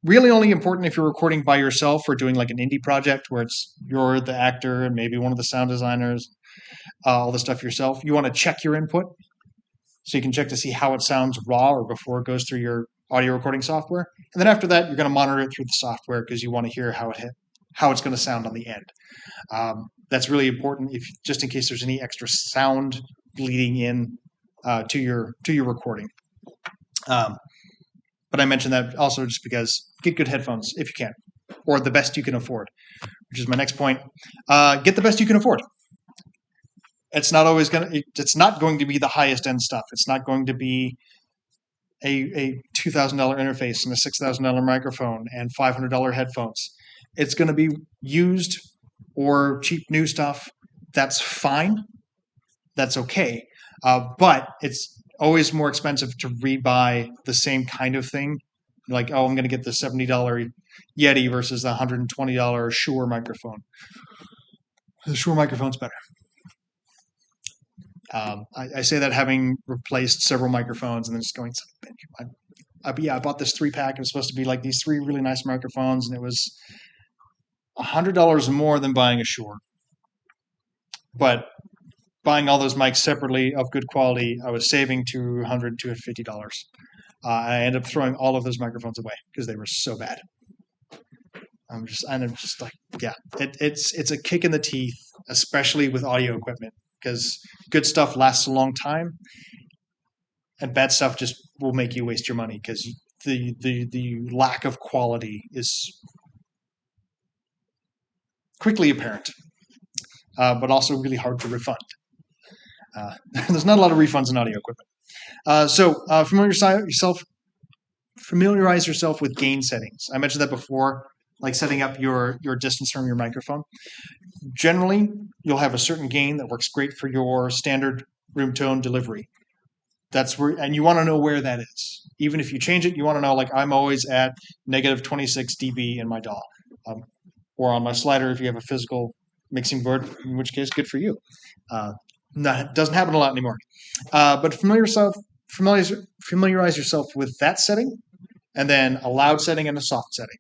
really only important if you're recording by yourself or doing like an indie project where you're the actor and maybe one of the sound designers, all the stuff yourself. You want to check your input so you can check to see how it sounds raw or before it goes through your audio recording software. And then after that, you're going to monitor it through the software because you want to hear how it's going to sound on the end. That's really important just in case there's any extra sound bleeding in to your recording. But I mentioned that also just because get good headphones if you can, or the best you can afford, which is my next point. Get the best you can afford. It's not going to be the highest end stuff. It's not going to be a $2,000 interface and a $6,000 microphone and $500 headphones. It's going to be used or cheap new stuff. That's fine. That's okay. But it's always more expensive to rebuy the same kind of thing. Like, I'm going to get the $70 Yeti versus the $120 Shure microphone. The Shure microphone's better. I say that having replaced several microphones and then just going, I bought this 3-pack. It was supposed to be like these 3 really nice microphones, and it was $100 more than buying a Shure. But buying all those mics separately of good quality, I was saving $200 to $50. I ended up throwing all of those microphones away because they were so bad. I'm just like, yeah, it's a kick in the teeth, especially with audio equipment, because good stuff lasts a long time, and bad stuff just will make you waste your money because the lack of quality is quickly apparent, but also really hard to refund. There's not a lot of refunds in audio equipment. So familiarize yourself with gain settings. I mentioned that before, like setting up your distance from your microphone. Generally, you'll have a certain gain that works great for your standard room tone delivery. And you want to know where that is. Even if you change it, you want to know, like, I'm always at negative 26 dB in my DAW. Or on my slider if you have a physical mixing board, in which case, good for you. That doesn't happen a lot anymore. But familiarize yourself with that setting, and then a loud setting and a soft setting.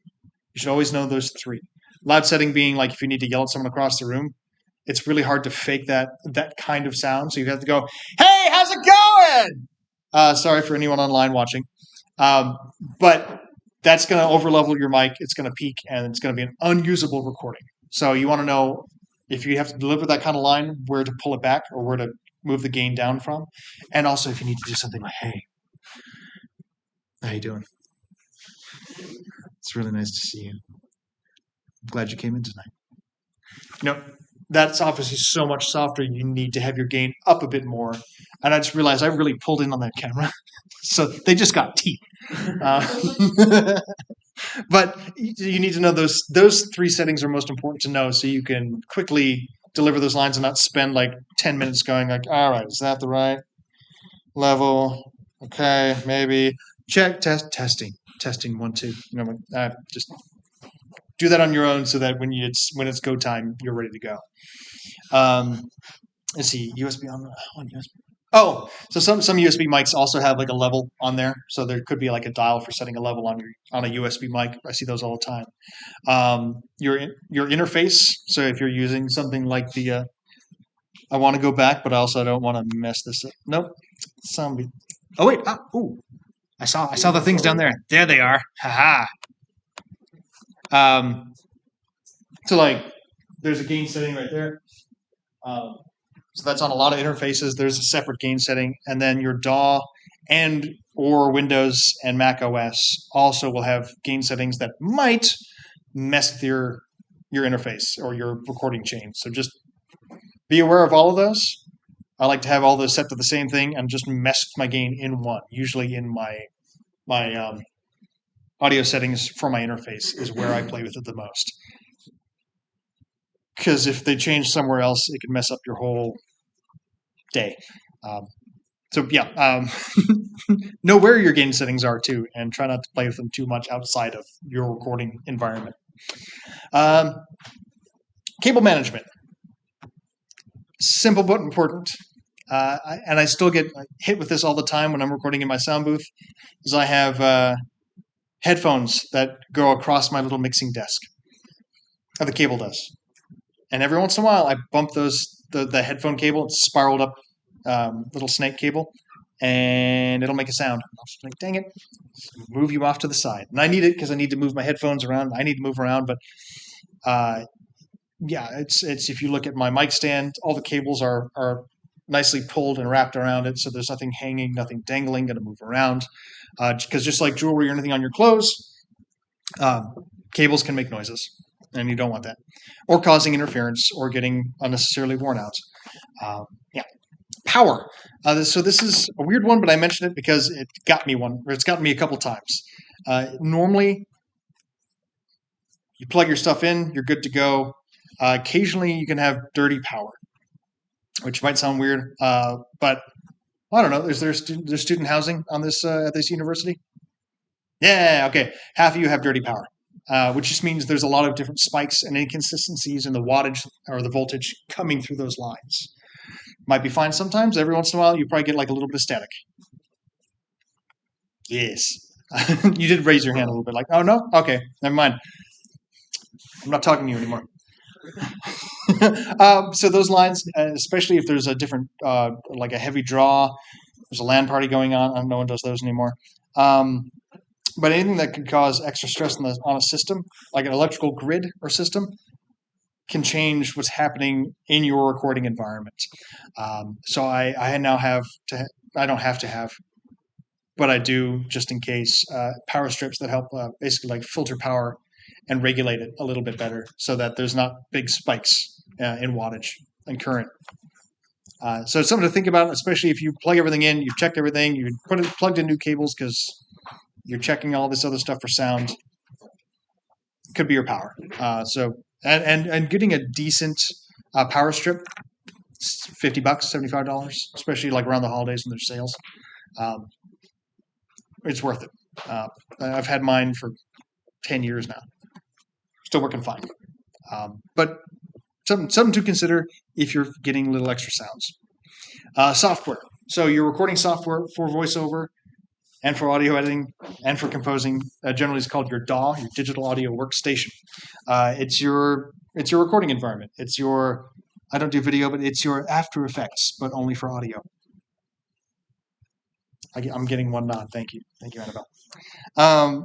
You should always know those 3. Loud setting being like if you need to yell at someone across the room, it's really hard to fake that kind of sound. So you have to go, "Hey, how's it going?" Sorry for anyone online watching, but that's going to overlevel your mic. It's going to peak, and it's going to be an unusable recording. So you want to know if you have to deliver that kind of line, where to pull it back or where to move the gain down from. And also if you need to do something like, "Hey, how you doing? It's really nice to see you. I'm glad you came in tonight." That's obviously so much softer. You need to have your gain up a bit more. And I just realized I really pulled in on that camera. So they just got teeth. But you need to know those 3 settings are most important to know so you can quickly deliver those lines and not spend like 10 minutes going like, all right, is that the right level? Okay, maybe. Check, testing, 1, 2. Just do that on your own so that when it's go time, you're ready to go. Let's see, USB on USB. Oh, so some USB mics also have like a level on there. So there could be like a dial for setting a level on a USB mic. I see those all the time. Your interface. So if you're using something like the, I want to go back, but I don't want to mess this up. Nope. Oh wait. I saw the things down there. There they are. Haha. So like there's a gain setting right there. So that's on a lot of interfaces. There's a separate gain setting, and then your DAW and or Windows and Mac OS also will have gain settings that might mess with your interface or your recording chain. So just be aware of all of those. I like to have all those set to the same thing and just mess with my gain in one. Usually in my audio settings for my interface is where I play with it the most. Because if they change somewhere else, it can mess up your whole day. So yeah, know where your gain settings are too, and try not to play with them too much outside of your recording environment. Cable management, simple but important. And I still get hit with this all the time when I'm recording in my sound booth, is I have headphones that go across my little mixing desk. The cable does. And every once in a while, I bump the headphone cable. It's spiraled up little snake cable, and it'll make a sound. I'll just be like, dang it, move you off to the side. And I need it because I need to move my headphones around. I need to move around, but yeah, it's if you look at my mic stand, all the cables are nicely pulled and wrapped around it, so there's nothing hanging, nothing dangling, going to move around. Because just like jewelry or anything on your clothes, cables can make noises, and you don't want that, or causing interference or getting unnecessarily worn out. Yeah, power. So this is a weird one, but I mentioned it because it got me one, or it's gotten me a couple times. Normally, you plug your stuff in, you're good to go. Occasionally, you can have dirty power, which might sound weird, but I don't know. Is there student housing on this at this university? Yeah, okay. Half of you have dirty power, which just means there's a lot of different spikes and inconsistencies in the wattage or the voltage coming through those lines. Might be fine sometimes. Every once in a while, you probably get like a little bit of static. Yes. You did raise your hand a little bit like, oh, no? Okay, never mind. I'm not talking to you anymore. So those lines, especially if there's a different, like a heavy draw, there's a LAN party going on. No one does those anymore. But anything that could cause extra stress on a system, like an electrical grid or system, can change what's happening in your recording environment. So I now have to. I don't have to have, but I do just in case. Power strips that help basically like filter power and regulate it a little bit better, so that there's not big spikes in wattage and current. So it's something to think about, especially if you plug everything in, you've checked everything, you plugged in new cables because you're checking all this other stuff for sound. Could be your power. And getting a decent power strip, $50, $75, especially like around the holidays when there's sales. It's worth it. I've had mine for 10 years now. Still working fine. But something to consider if you're getting little extra sounds. Software. So your recording software for voiceover and for audio editing and for composing generally is called your DAW, your digital audio workstation. It's your recording environment. It's your, I don't do video, but it's your After Effects, but only for audio. I'm getting one nod. Thank you, Annabelle.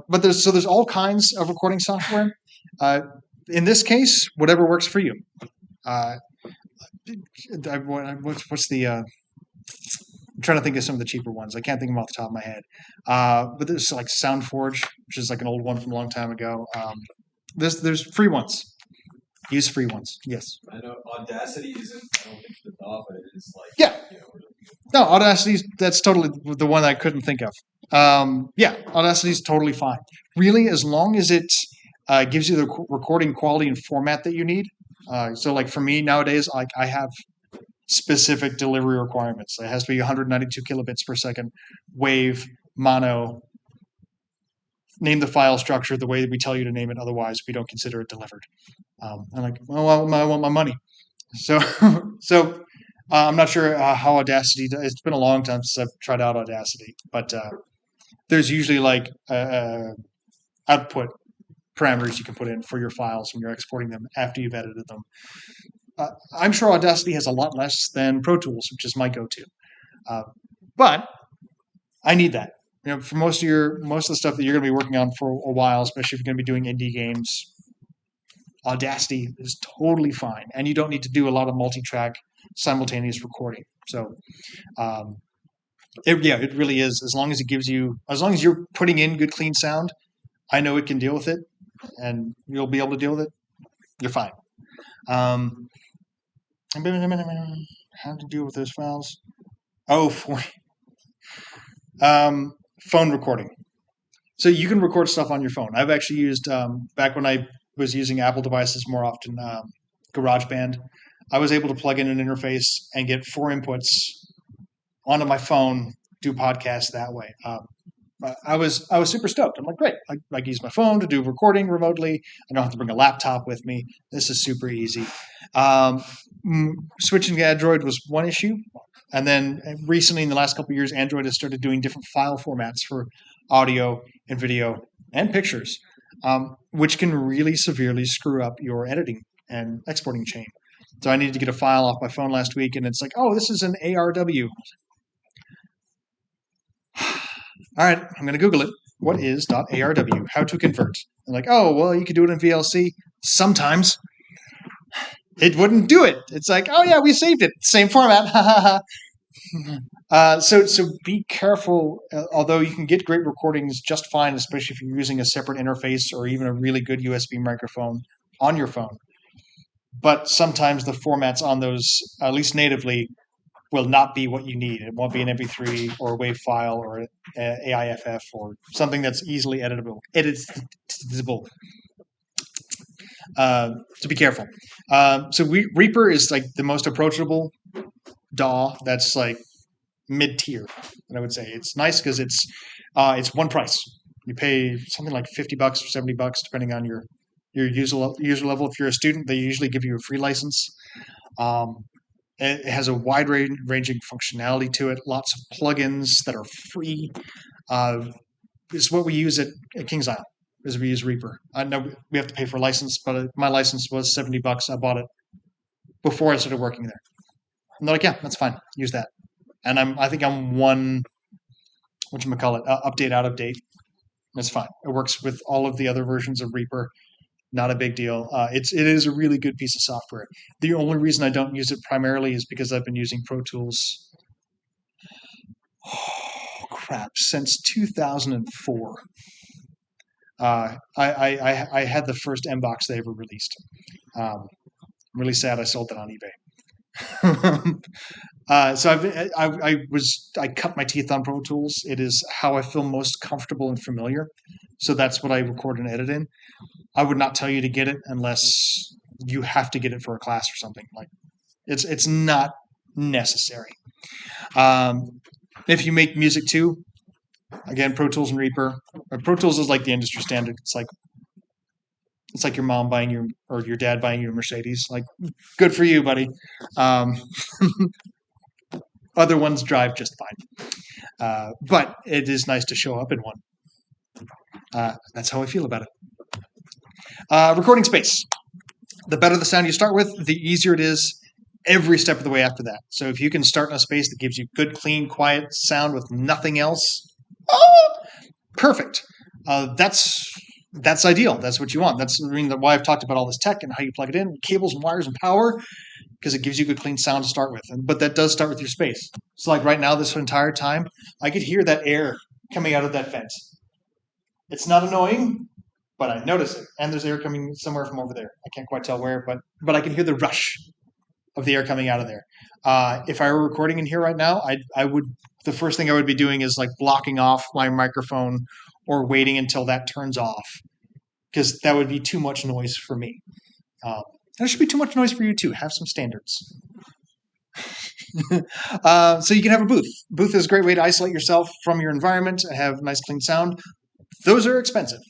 But there's all kinds of recording software. In this case, whatever works for you. What's the? I'm trying to think of some of the cheaper ones. I can't think of them off the top of my head. But there's like SoundForge, which is like an old one from a long time ago. There's free ones. Use free ones. Yes.
I know Audacity isn't. I don't think the DAW, but it is like.
Yeah. No, Audacity. That's totally the one I couldn't think of. Yeah, Audacity is totally fine. Really, as long as it gives you the recording quality and format that you need. So, like for me nowadays, I have specific delivery requirements. It has to be 192 kilobits per second, wave, mono. Name the file structure the way that we tell you to name it. Otherwise, we don't consider it delivered. I'm like, well, I want my money. So I'm not sure how Audacity. It's been a long time since I've tried out Audacity, but there's usually like output parameters you can put in for your files when you're exporting them after you've edited them. I'm sure Audacity has a lot less than Pro Tools, which is my go-to. But I need that. For most of the stuff that you're going to be working on for a while, especially if you're going to be doing indie games, Audacity is totally fine, and you don't need to do a lot of multi-track simultaneous recording. So, it really is. As long as as long as you're putting in good, clean sound, I know it can deal with it, and you'll be able to deal with it. You're fine. Um, how to deal with those files? Oh, phone recording. So you can record stuff on your phone. I've actually used back when I was using Apple devices more often, GarageBand. I was able to plug in an interface and get 4 inputs onto my phone, do podcasts that way. I was super stoked. I'm like, great! I can use my phone to do recording remotely. I don't have to bring a laptop with me. This is super easy. Switching to Android was one issue, and then recently, in the last couple of years, Android has started doing different file formats for audio and video and pictures, which can really severely screw up your editing and exporting chain. So I needed to get a file off my phone last week, and it's like, oh, this is an ARW. All right, I'm going to Google it. What is .arw? How to convert? I'm like, oh, well, you could do it in VLC. Sometimes it wouldn't do it. It's like, oh yeah, we saved it. Same format. So be careful. Although you can get great recordings just fine, especially if you're using a separate interface or even a really good USB microphone on your phone. But sometimes the formats on those, at least natively, will not be what you need. It won't be an MP3 or a WAV file or an AIFF or something that's easily editable. So be careful. So Reaper is like the most approachable DAW that's like mid-tier, and I would say it's nice because it's one price. You pay something like $50 or $70 depending on your user level. If you're a student, they usually give you a free license. It has a wide ranging functionality to it. Lots of plugins that are free. It's what we use at KINGISLE. Is we use Reaper. I know we have to pay for a license, but my license was $70. I bought it before I started working there. And they're like, yeah, that's fine. Use that. And I think I'm one, update out of date. That's fine. It works with all of the other versions of Reaper. Not a big deal. It is a really good piece of software. The only reason I don't use it primarily is because I've been using Pro Tools. Oh crap! Since 2004. I had the first M-Box they ever released. I'm really sad I sold that on eBay. So I cut my teeth on Pro Tools. It is how I feel most comfortable and familiar. So that's what I record and edit in. I would not tell you to get it unless you have to get it for a class or something. Like it's not necessary. If you make music too, again, Pro Tools and Reaper. Pro Tools is like the industry standard. It's like your mom buying you or your dad buying you a Mercedes. Like, good for you, buddy. Other ones drive just fine. But it is nice to show up in one. That's how I feel about it. Recording space. The better the sound you start with, the easier it is every step of the way after that. So if you can start in a space that gives you good, clean, quiet sound with nothing else, perfect. That's ideal. That's what you want. That's why I've talked about all this tech and how you plug it in, cables and wires and power, because it gives you good, clean sound to start with. But that does start with your space. So like right now, this entire time, I could hear that air coming out of that vent. It's not annoying, but I notice it. And there's air coming somewhere from over there. I can't quite tell where, but I can hear the rush of the air coming out of there. If I were recording in here right now, the first thing I would be doing is like blocking off my microphone or waiting until that turns off, because that would be too much noise for me. That should be too much noise for you too. Have some standards. So you can have a booth. Booth is a great way to isolate yourself from your environment and have nice clean sound. Those are expensive.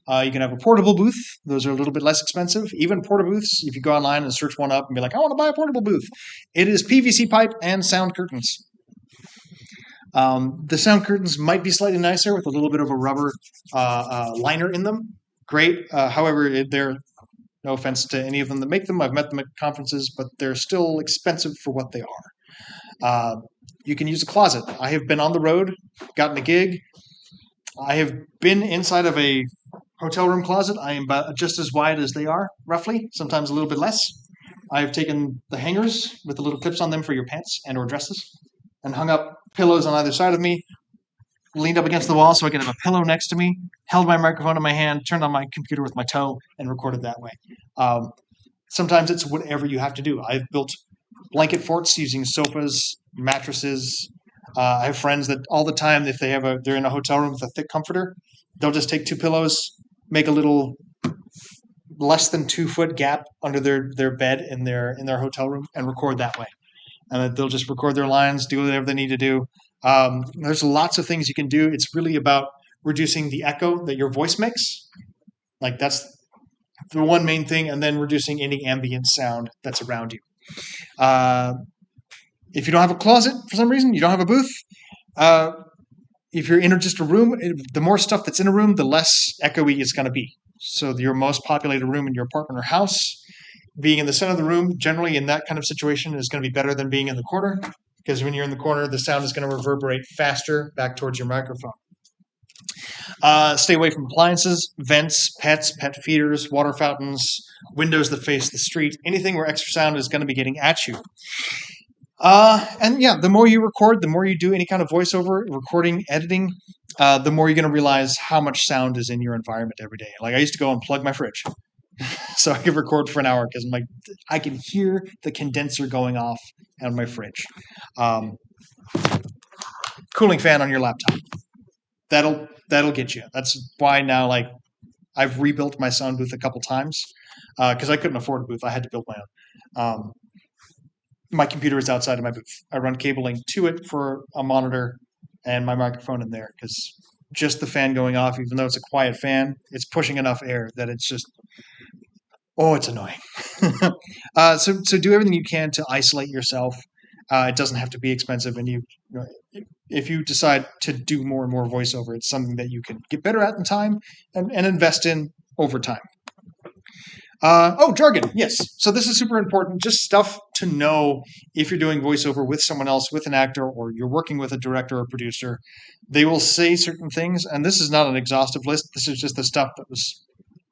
You can have a portable booth. Those are a little bit less expensive. Even porta booths, if you go online and search one up and be like, I want to buy a portable booth, it is PVC pipe and sound curtains. The sound curtains might be slightly nicer with a little bit of a rubber liner in them. Great. However, they're, no offense to any of them that make them. I've met them at conferences, but they're still expensive for what they are. You can use a closet. I have been on the road, gotten a gig. I have been inside of a hotel room closet. I am about just as wide as they are, roughly, sometimes a little bit less. I've taken the hangers with the little clips on them for your pants and or dresses and hung up pillows on either side of me, leaned up against the wall so I could have a pillow next to me, held my microphone in my hand, turned on my computer with my toe, and recorded that way. Sometimes it's whatever you have to do. I've built blanket forts using sofas, mattresses. I have friends that all the time, if they're in a hotel room with a thick comforter, they'll just take two pillows, make a little less than 2 foot gap under their bed in their hotel room, and record that way. And they'll just record their lines, do whatever they need to do. There's lots of things you can do. It's really about reducing the echo that your voice makes. Like that's the one main thing, and then reducing any ambient sound that's around you. If you don't have a closet for some reason, you don't have a booth. If you're in just a room, the more stuff that's in a room, the less echoey it's going to be. So your most populated room in your apartment or house, being in the center of the room, generally in that kind of situation, is going to be better than being in the corner, because when you're in the corner, the sound is going to reverberate faster back towards your microphone. Stay away from appliances, vents, pets, pet feeders, water fountains, windows that face the street, anything where extra sound is going to be getting at you. And yeah, the more you record, the more you do any kind of voiceover, recording, editing, the more you're going to realize how much sound is in your environment every day. Like I used to go and plug my fridge so I could record for an hour because I'm like, I can hear the condenser going off on my fridge. Cooling fan on your laptop. That'll get you. That's why now, like, I've rebuilt my sound booth a couple times because I couldn't afford a booth. I had to build my own. My computer is outside of my booth. I run cabling to it for a monitor and my microphone in there because just the fan going off, even though it's a quiet fan, it's pushing enough air that it's just, it's annoying. So do everything you can to isolate yourself. It doesn't have to be expensive, and if you decide to do more and more voiceover, it's something that you can get better at in time and invest in over time. Jargon. Yes. So this is super important. Just stuff to know if you're doing voiceover with someone else, with an actor, or you're working with a director or producer. They will say certain things, and this is not an exhaustive list. This is just the stuff that was,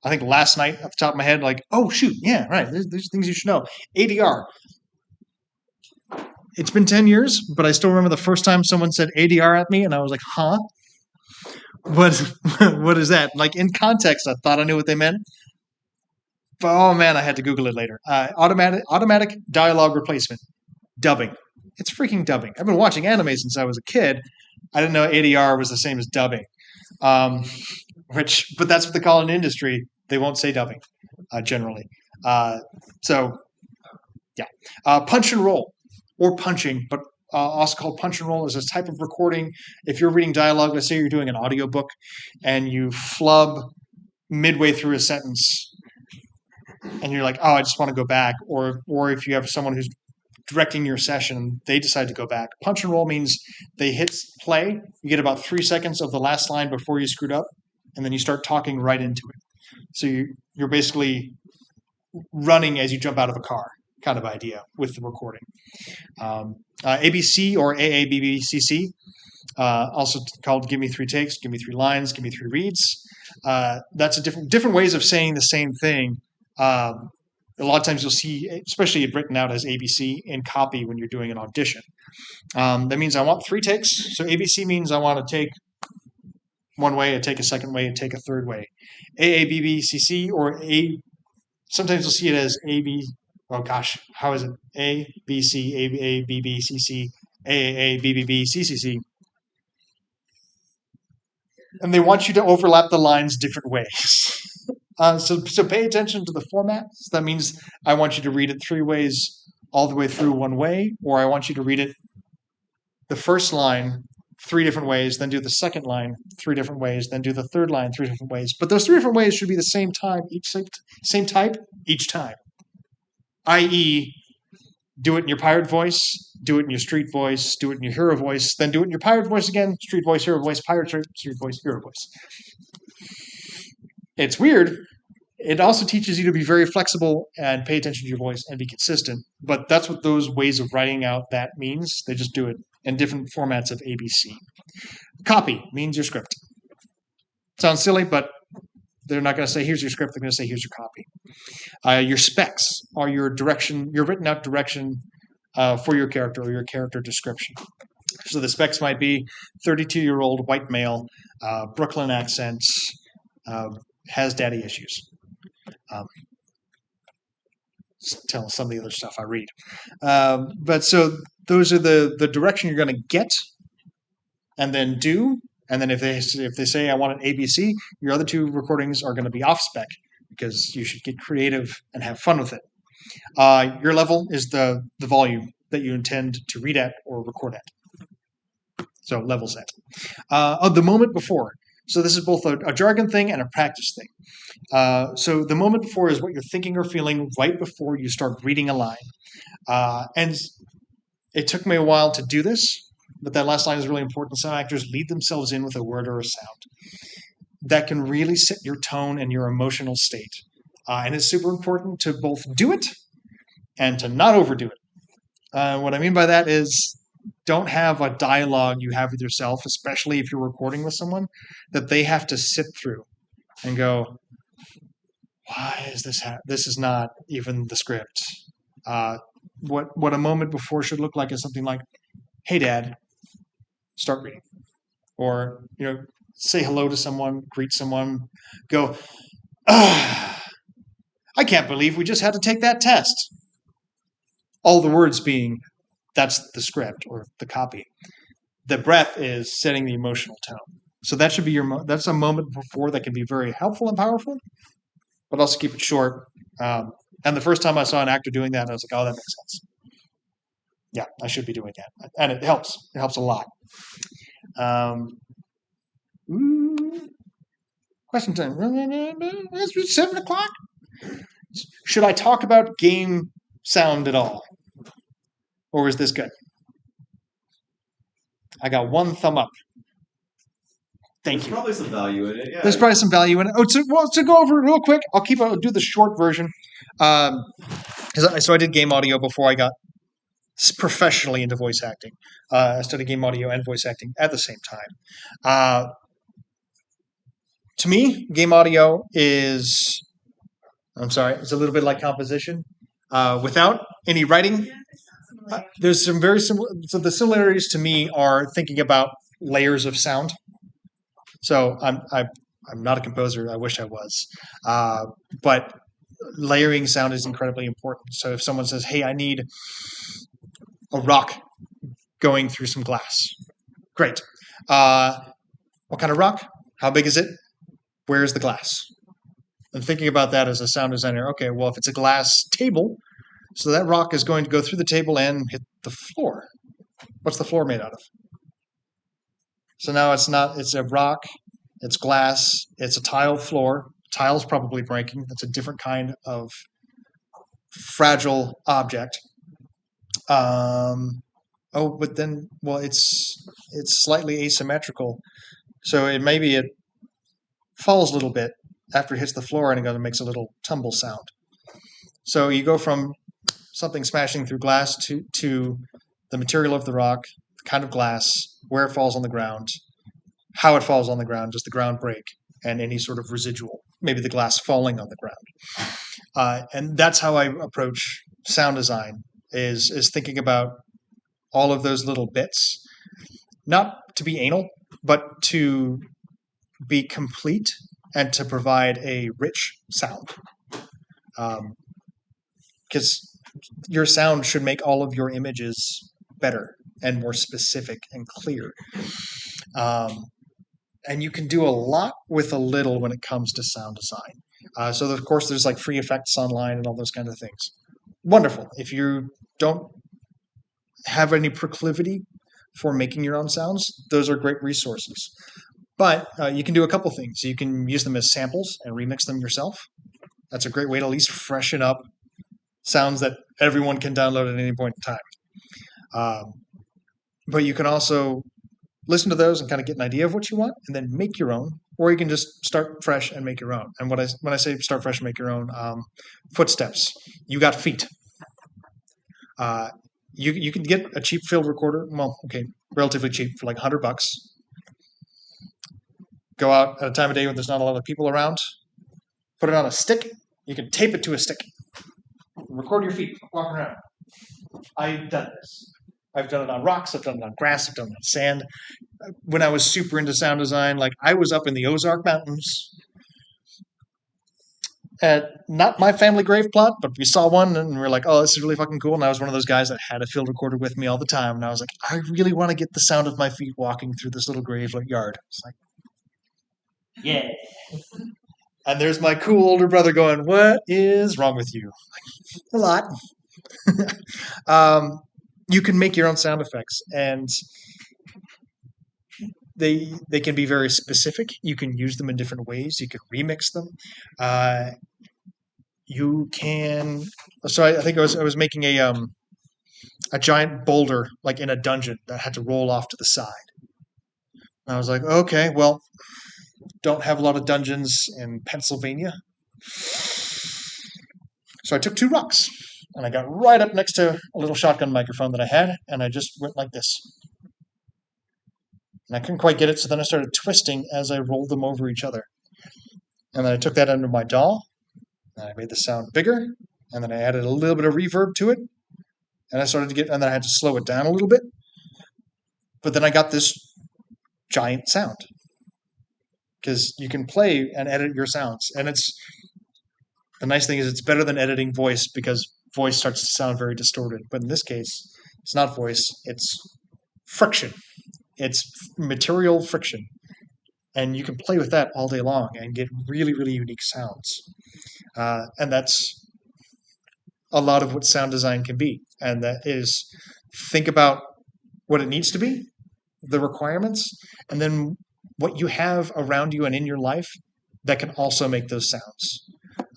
I think, last night off the top of my head, like, oh, shoot, yeah, right. There's things you should know. ADR. It's been 10 years, but I still remember the first time someone said ADR at me, and I was like, huh? What is that? Like, in context, I thought I knew what they meant. But, oh, man, I had to Google it later. Automatic dialogue replacement. Dubbing. It's freaking dubbing. I've been watching anime since I was a kid. I didn't know ADR was the same as dubbing. But that's what they call it in industry. They won't say dubbing, generally. Punch and roll. Or punching, but also called punch and roll, is a type of recording. If you're reading dialogue, let's say you're doing an audiobook, and you flub midway through a sentence, and you're like, oh, I just want to go back. Or if you have someone who's directing your session, they decide to go back. Punch and roll means they hit play, you get about 3 seconds of the last line before you screwed up, and then you start talking right into it. So you're basically running as you jump out of a car. Kind of idea with the recording. ABC or AABBCC, also called Give Me 3 Takes, Give Me 3 Lines, Give Me 3 Reads. That's a different ways of saying the same thing. A lot of times you'll see, especially written out as ABC in copy when you're doing an audition. That means I want 3 takes. So ABC means I want to take one way, I take a second way, and take a third way. AABBCC or sometimes you'll see it as AB. Oh gosh, how is it? A, B, C, A, B, B, C, C, A, B, B, B, C, C, C. And they want you to overlap the lines different ways. So pay attention to the format. So that means I want you to read it 3 ways all the way through one way, or I want you to read it the first line 3 different ways, then do the second line 3 different ways, then do the third line 3 different ways. But those 3 different ways should be the same time, same type each time. I.e., do it in your pirate voice, do it in your street voice, do it in your hero voice, then do it in your pirate voice again, street voice, hero voice, pirate, street voice, hero voice. It's weird. It also teaches you to be very flexible and pay attention to your voice and be consistent. But that's what those ways of writing out that means. They just do it in different formats of ABC. Copy means your script. Sounds silly, but They're not going to say, here's your script. They're going to say, here's your copy. Your specs are your direction, your written out direction for your character or your character description. So the specs might be 32-year-old white male, Brooklyn accents, has daddy issues. Tell some of the other stuff I read. But so those are the direction you're going to get and then do. And then if they say I want an ABC, your other two recordings are going to be off spec because you should get creative and have fun with it. Your level is the volume that you intend to read at or record at. So level set. The moment before. So this is both a jargon thing and a practice thing. So the moment before is what you're thinking or feeling right before you start reading a line. And it took me a while to do this, but that last line is really important. Some actors lead themselves in with a word or a sound that can really set your tone and your emotional state. And it's super important to both do it and to not overdo it. What I mean by that is don't have a dialogue you have with yourself, especially if you're recording with someone, that they have to sit through and go, why is this? This is not even the script. What a moment before should look like is something like, "Hey, Dad, start reading," or say hello to someone, greet someone, go, "I can't believe we just had to take that test." All the words being, that's the script or the copy. The breath is setting the emotional tone. So that should be that's a moment before that can be very helpful and powerful, but also keep it short. And the first time I saw an actor doing that, I was like, oh, that makes sense. Yeah, I should be doing that. And it helps. It helps a lot. Question time. It's 7 o'clock. Should I talk about game sound at all? Or is this good? I got one thumb up. Thank you.
There's probably some value in it. Yeah.
There's probably some value in it. To go over it real quick, I'll do the short version. So I did game audio before I got professionally into voice acting. I studied game audio and voice acting at the same time. To me, game audio is it's a little bit like composition. Without any writing, there's some very similar. So the similarities to me are thinking about layers of sound. So I'm not a composer. I wish I was, but layering sound is incredibly important. So if someone says, "Hey, I need a rock going through some glass," great. What kind of rock? How big is it? Where is the glass? And thinking about that as a sound designer, okay, well, if it's a glass table, so that rock is going to go through the table and hit the floor. What's the floor made out of? So now it's a rock, it's glass, it's a tile floor. Tile's probably breaking. That's a different kind of fragile object. But then, well, it's slightly asymmetrical. So it falls a little bit after it hits the floor and it makes a little tumble sound. So you go from something smashing through glass to the material of the rock, the kind of glass, where it falls on the ground, how it falls on the ground, does the ground break, and any sort of residual, maybe the glass falling on the ground. And that's how I approach sound design, is thinking about all of those little bits, not to be anal, but to be complete and to provide a rich sound. Because your sound should make all of your images better and more specific and clear. And you can do a lot with a little when it comes to sound design. So, of course, there's like free effects online and all those kinds of things. Wonderful. If you don't have any proclivity for making your own sounds, those are great resources. But you can do a couple things. You can use them as samples and remix them yourself. That's a great way to at least freshen up sounds that everyone can download at any point in time. But you can also listen to those and kind of get an idea of what you want and then make your own, or you can just start fresh and make your own. And when I say start fresh and make your own, footsteps. You got feet. You can get a cheap field recorder. Well, okay, relatively cheap for like $100. Go out at a time of day when there's not a lot of people around. put it on a stick. You can tape it to a stick. Record your feet walking around. I've done this. I've done it on rocks. I've done it on grass. I've done it on sand. When I was super into sound design, like I was up in the Ozark Mountains at not my family grave plot, but we saw one and we were like, oh, this is really fucking cool. And I was one of those guys that had a field recorder with me all the time. And I was like, I really want to get the sound of my feet walking through this little grave yard. It's like, yeah. And there's my cool older brother going, what is wrong with you? A lot. You can make your own sound effects, and they can be very specific. You can use them in different ways. You can remix them. You can. So I think I was making a giant boulder like in a dungeon that had to roll off to the side. And I was like, okay, well, don't have a lot of dungeons in Pennsylvania. So I took 2 rocks and I got right up next to a little shotgun microphone that I had, and I just went like this. And I couldn't quite get it, so then I started twisting as I rolled them over each other. And then I took that under my DAW, and I made the sound bigger, and then I added a little bit of reverb to it, and and then I had to slow it down a little bit. But then I got this giant sound. Because you can play and edit your sounds. And the nice thing is it's better than editing voice, because voice starts to sound very distorted. But in this case, it's not voice, it's friction. It's material friction. And you can play with that all day long and get really, really unique sounds. And that's a lot of what sound design can be. And that is, think about what it needs to be, the requirements, and then what you have around you and in your life that can also make those sounds.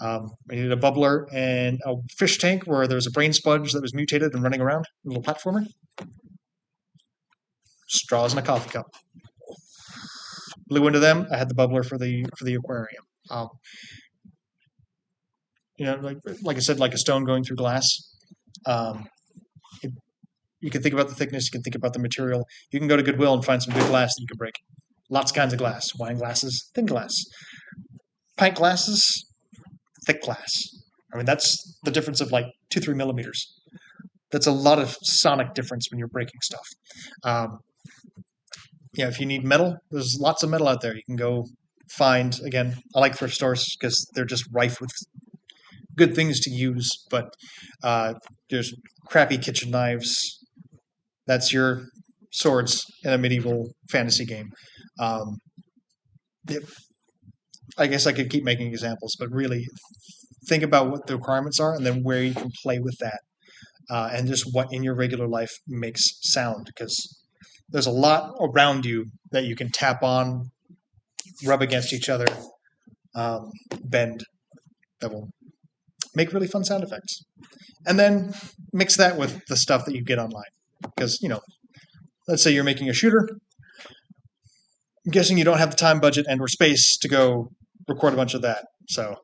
I needed a bubbler and a fish tank where there was a brain sponge that was mutated and running around, a little platformer. Straws in a coffee cup. Blew into them. I had the bubbler for the aquarium. Like I said, like a stone going through glass. You can think about the thickness. You can think about the material. You can go to Goodwill and find some good glass that you can break. Lots of kinds of glass. Wine glasses, thin glass. Pint glasses, thick glass. I mean, that's the difference of like 2-3 millimeters. That's a lot of sonic difference when you're breaking stuff. If you need metal, there's lots of metal out there. You can go find, again, I like thrift stores because they're just rife with good things to use, but there's crappy kitchen knives. That's your swords in a medieval fantasy game. I guess I could keep making examples, but really think about what the requirements are and then where you can play with that, and just what in your regular life makes sound, because there's a lot around you that you can tap on, rub against each other, bend, that will make really fun sound effects. And then mix that with the stuff that you get online. Because, let's say you're making a shooter. I'm guessing you don't have the time, budget, and or space to go record a bunch of that. So,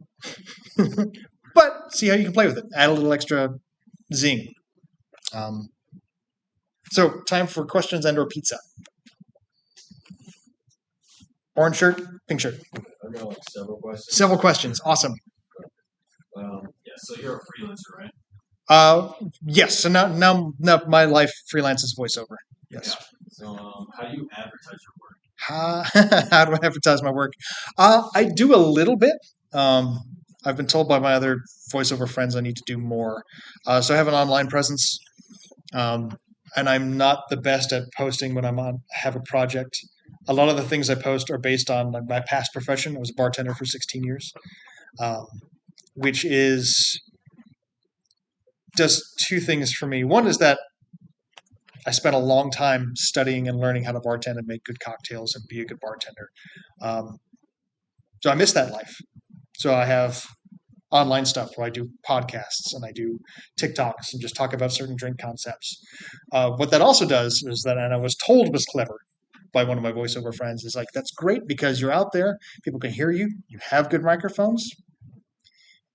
but see how you can play with it. Add a little extra zing. So, time for questions and or pizza. Orange shirt, pink shirt.
I've got like several questions.
Several questions. Awesome.
So you're a freelancer, right?
Yes. So now my life freelances voiceover. Yes.
Yeah. So how do you advertise your work?
How do I advertise my work? I do a little bit. I've been told by my other voiceover friends I need to do more. So I have an online presence, and I'm not the best at posting when have a project. A lot of the things I post are based on my past profession. I was a bartender for 16 years, which does 2 things for me. One is that I spent a long time studying and learning how to bartend and make good cocktails and be a good bartender. So I miss that life. So I have online stuff where I do podcasts and I do TikToks and just talk about certain drink concepts. What that also does is that, and I was told was clever by one of my voiceover friends, is like, that's great because you're out there, people can hear you, you have good microphones,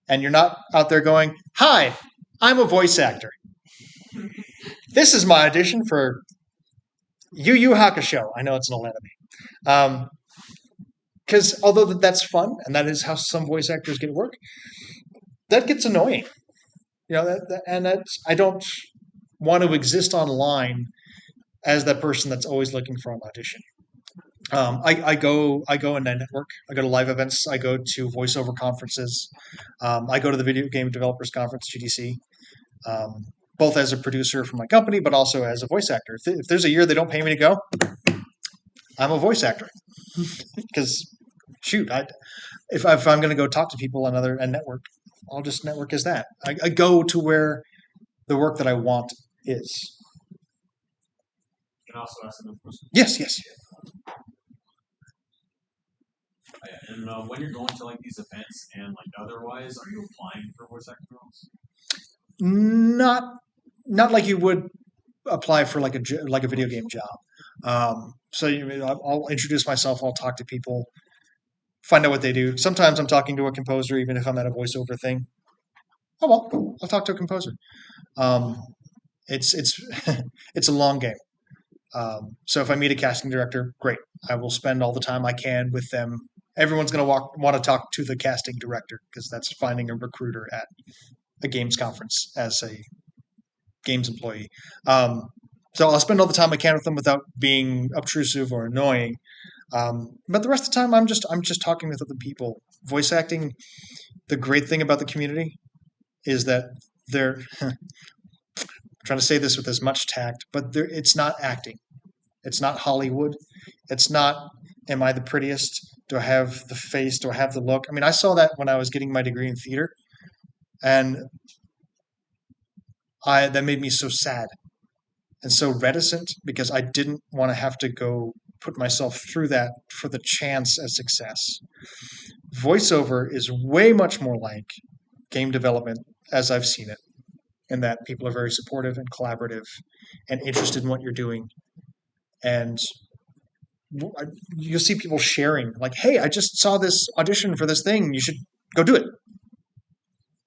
and you're not out there going, hi, I'm a voice actor. This is my audition for Yu Yu Hakusho. I know it's an old enemy. because although that's fun and that is how some voice actors get work, that gets annoying. And that's I don't want to exist online as that person that's always looking for an audition. I go and I network. I go to live events. I go to voiceover conferences. I go to the Video Game Developers Conference (GDC), both as a producer for my company, but also as a voice actor. If there's a year they don't pay me to go, I'm a voice actor because shoot, if I'm going to go talk to people and network, I'll just network as that. I go to where the work that I want is.
You can also ask another question.
Yes, yes.
And when you're going to like these events and like otherwise, are you applying for voice acting roles?
Not like you would apply for like a video game job. I'll introduce myself. I'll talk to people, find out what they do. Sometimes I'm talking to a composer, even if I'm at a voiceover thing. Oh well, I'll talk to a composer. It's it's a long game. So if I meet a casting director, great. I will spend all the time I can with them. Everyone's going to want to talk to the casting director because that's finding a recruiter at a games conference as a games employee. So I'll spend all the time I can with them without being obtrusive or annoying. But the rest of the time, I'm just talking with other people. Voice acting. The great thing about the community is that they're I'm trying to say this with as much tact, but it's not acting. It's not Hollywood. It's not. Am I the prettiest? Do I have the face? Do I have the look? I mean, I saw that when I was getting my degree in theater, and that made me so sad and so reticent because I didn't want to have to go put myself through that for the chance at success. Voiceover is way much more like game development as I've seen it, in that people are very supportive and collaborative and interested in what you're doing. And you'll see people sharing, like, hey, I just saw this audition for this thing. You should go do it.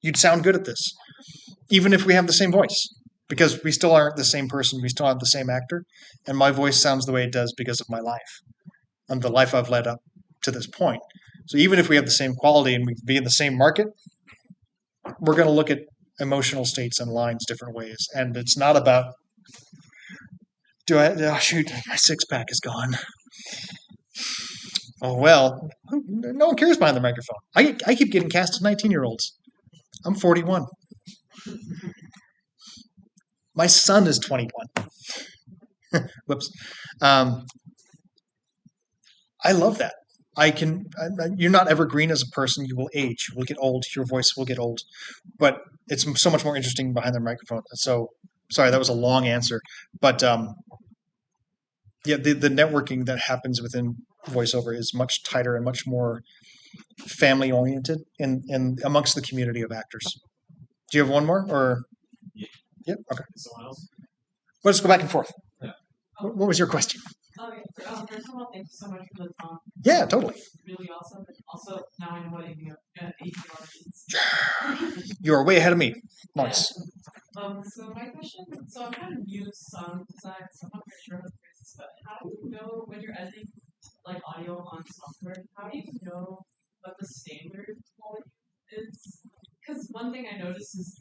You'd sound good at this, even if we have the same voice, because we still aren't the same person. We still have the same actor. And my voice sounds the way it does because of my life and the life I've led up to this point. So even if we have the same quality and we be in the same market, we're going to look at emotional states and lines different ways. And it's not about, oh, shoot, my six pack is gone. Oh, well, no one cares behind the microphone. I keep getting cast as 19-year-olds. I'm 41. My son is 21. Whoops. I love that. You're not evergreen as a person. You will age. You will get old. Your voice will get old. But it's so much more interesting behind the microphone. So, sorry, that was a long answer. But yeah, the networking that happens within voiceover is much tighter and much more family oriented in amongst the community of actors. Do you have one more or?
Yeah.
Yep. Okay.
Someone else?
Let's go back and forth.
Yeah.
What was your question?
Okay. First of all, thank you so much for the talk.
Yeah, totally.
Really awesome. And also, now I know what ADR is.
You are way ahead of me. Nice.
So my question, so I'm kind of new to sound design, so I'm not very sure how to phrase this, but how do you know when you're editing like audio on software, how do you know what the standard quality is? Because one thing I noticed is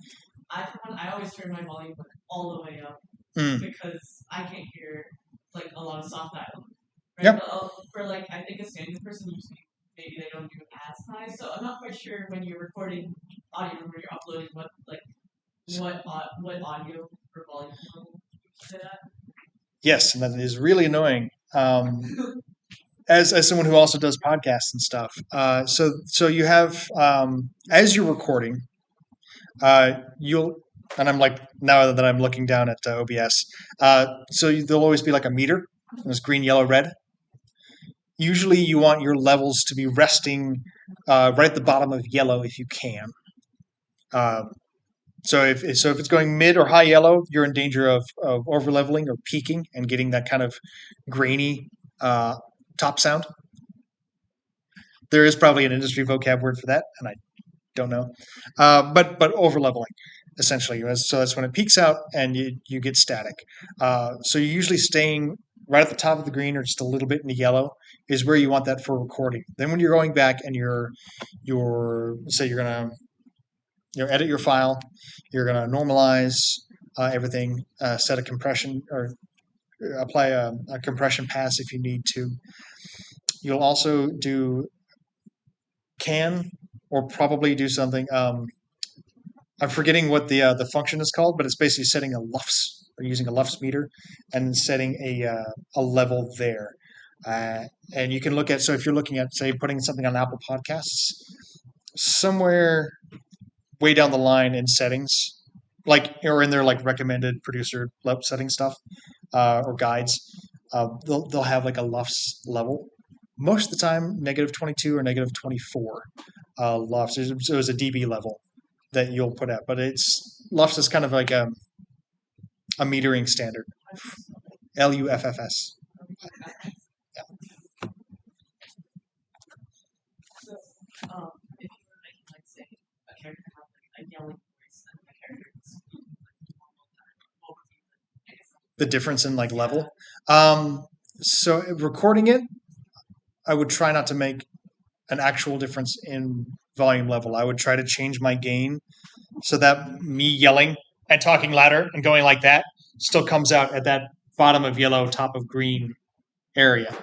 I always turn my volume like all the way up because I can't hear like a lot of soft dialogue. Right?
Yep.
But, for like I think a standing person usually maybe they don't do it as high, so I'm not quite sure when you're recording audio when you're uploading what audio or volume level you set at.
Yes, and that is really annoying. As someone who also does podcasts and stuff, so you have as you're recording, you'll and I'm like now that I'm looking down at OBS, there'll always be like a meter. There's green, yellow, red. Usually, you want your levels to be resting right at the bottom of yellow if you can. So if it's going mid or high yellow, you're in danger of over leveling or peaking and getting that kind of grainy top sound. There is probably an industry vocab word for that, and I don't know. But over leveling, essentially. So that's when it peaks out and you get static. So you're usually staying right at the top of the green or just a little bit in the yellow is where you want that for recording. Then when you're going back and you're say you're gonna edit your file, you're gonna normalize everything, set a compression or apply a compression pass if you need to. You'll also do can or probably do something. I'm forgetting what the function is called, but it's basically setting a LUFS or using a LUFS meter and setting a level there. And you can look at, so if you're looking at, say, putting something on Apple Podcasts, somewhere way down the line in settings, like or in their like recommended producer setting stuff or guides, they'll have like a LUFS level. Most of the time, -22 or -24 LUFS. So it's a dB level that you'll put at, but it's LUFS is kind of like a metering standard. LUFFS.
So, if you were making, like, say, a character have like a yelling voice and a character can speak like normal time, what would be the, I guess,
The difference in like level. So recording it, I would try not to make an actual difference in volume level. I would try to change my gain so that me yelling and talking louder and going like that still comes out at that bottom of yellow, top of green area,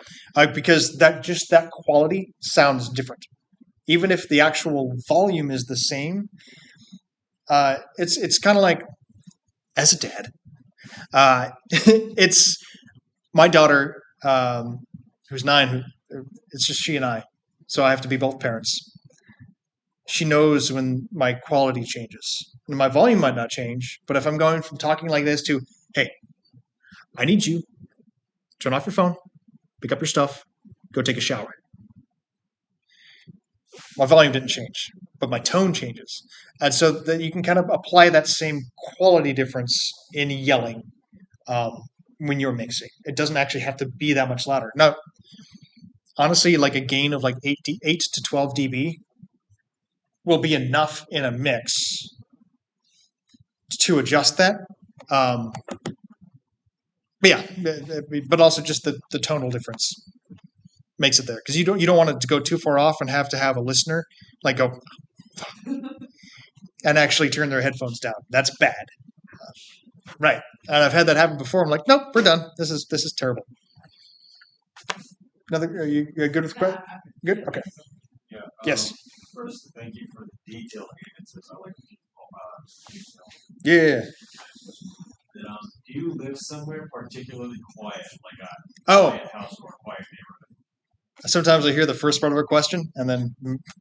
because that quality sounds different. Even if the actual volume is the same, it's kind of like as a dad, it's my daughter who's 9. It's just she and I, so I have to be both parents. She knows when my quality changes. And my volume might not change, but if I'm going from talking like this to, hey, I need you, turn off your phone, pick up your stuff, go take a shower. My volume didn't change, but my tone changes. And so that you can kind of apply that same quality difference in yelling um, when you're mixing. It doesn't actually have to be that much louder. Now, honestly, like a gain of like 8 to 12 dB will be enough in a mix to adjust that. But yeah, but also just the tonal difference makes it there, because you don't want it to go too far off and have to have a listener like go and actually turn their headphones down. That's bad, right? And I've had that happen before. I'm like, nope, we're done. This is terrible. Another, are you good with
no,
good? Okay.
Yeah.
Yes.
First, thank you for the detailed answers. I like detail.
Yeah.
Then, do you live somewhere particularly quiet, like a
Oh,
quiet house or a quiet neighborhood?
sometimes I hear the first part of a question and then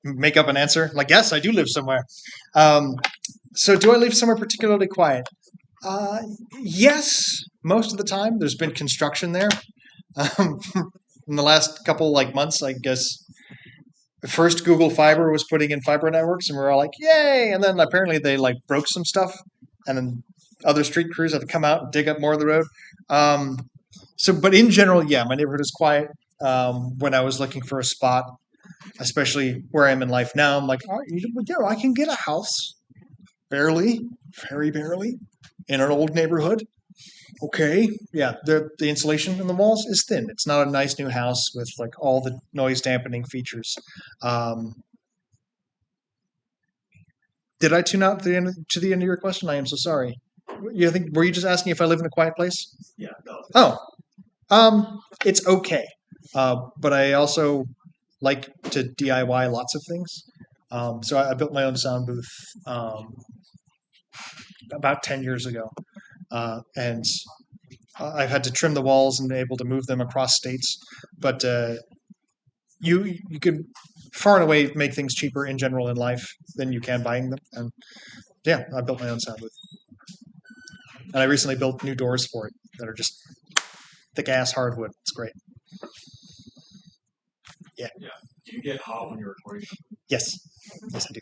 make up an answer. Like, yes, I do live somewhere. So, do I live somewhere particularly quiet? Yes, most of the time. There's been construction there. In the last couple like months, I guess. First, Google Fiber was putting in fiber networks, and we were all like, "Yay!" And then apparently they like broke some stuff, and then other street crews had to come out and dig up more of the road. But in general, yeah, my neighborhood is quiet. When I was looking for a spot, especially where I am in life now, I'm like, oh, I can get a house, barely, very barely, in an old neighborhood. Okay, yeah, the insulation in the walls is thin. It's not a nice new house with like all the noise dampening features. Um, did I tune out to the end of your question? I am so sorry. Were you just asking if I live in a quiet place?
Yeah, no.
It's okay, but I also like to DIY lots of things. So I built my own sound booth about 10 years ago, and I've had to trim the walls and be able to move them across states. But you can far and away make things cheaper in general in life than you can buying them. And yeah, I built my own sound booth, and I recently built new doors for it that are just thick ass hardwood. It's great.
Yeah. Do you get hot when you're recording?
Yes, yes, I do.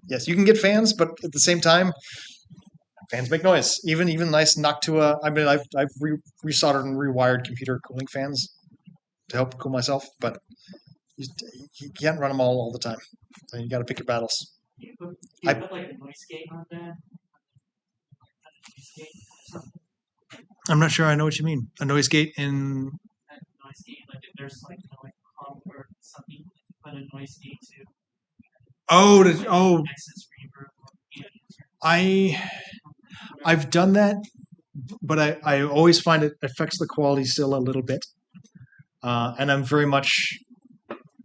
Yes. You can get fans, but at the same time, fans make noise. Even nice Noctua. I mean, I've resoldered and rewired computer cooling fans to help cool myself, but you can't run them all the time. So you got to pick your battles.
You put,
I-
like a noise gate on that. Noise gate or something.
I'm not sure I know what you mean. A noise gate in.
At noise gate, like if there's like like hum or something, put a noise gate to
Oh,
excess reverb. Or,
I I've done that, but I always find it affects the quality still a little bit. And I'm very much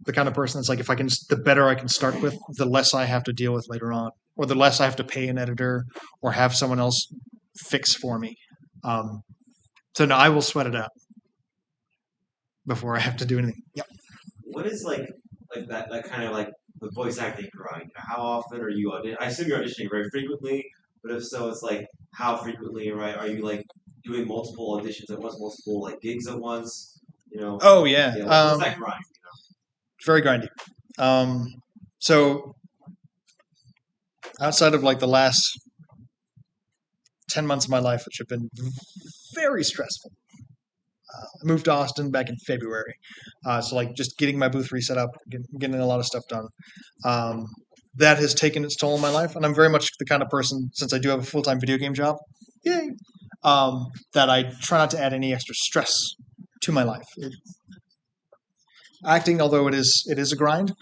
the kind of person that's like, if I can, the better I can start with, the less I have to deal with later on, or the less I have to pay an editor or have someone else fix for me. So no, I will sweat it out before I have to do anything. Yep.
What is like that kind of like the voice acting grind? How often are you auditioning? I assume you're auditioning very frequently, but if so, it's like how frequently, right? Are you like doing multiple auditions at once, multiple like gigs at once? You know?
Oh yeah.
Yeah. What's that grind?
Very grindy. So outside of like the last 10 months of my life, which have been very stressful. I moved to Austin back in February. So like just getting my booth reset up, getting a lot of stuff done. That has taken its toll on my life. And I'm very much the kind of person, since I do have a full-time video game job, yay, that I try not to add any extra stress to my life. Acting, although it is a grind,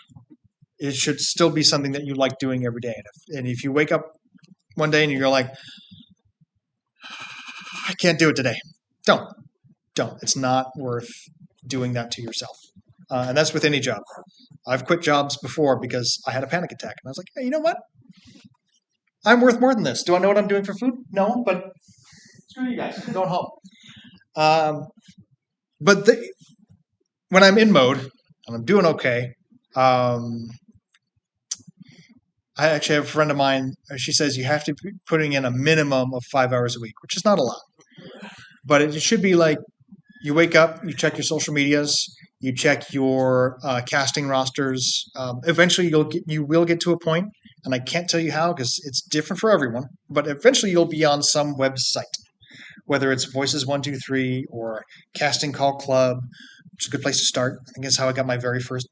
it should still be something that you like doing every day. And if you wake up one day and you're like, I can't do it today, don't. It's not worth doing that to yourself. And that's with any job. I've quit jobs before because I had a panic attack. And I was like, hey, you know what? I'm worth more than this. Do I know what I'm doing for food? No, but screw you guys. I'm going home. But when I'm in mode and I'm doing okay, I actually have a friend of mine. She says you have to be putting in a minimum of 5 hours a week, which is not a lot. But it should be like you wake up, you check your social medias, you check your casting rosters. Eventually, you will get to a point, and I can't tell you how because it's different for everyone. But eventually, you'll be on some website, whether it's Voices 123 or Casting Call Club, which is a good place to start. I think it's how I got my very first.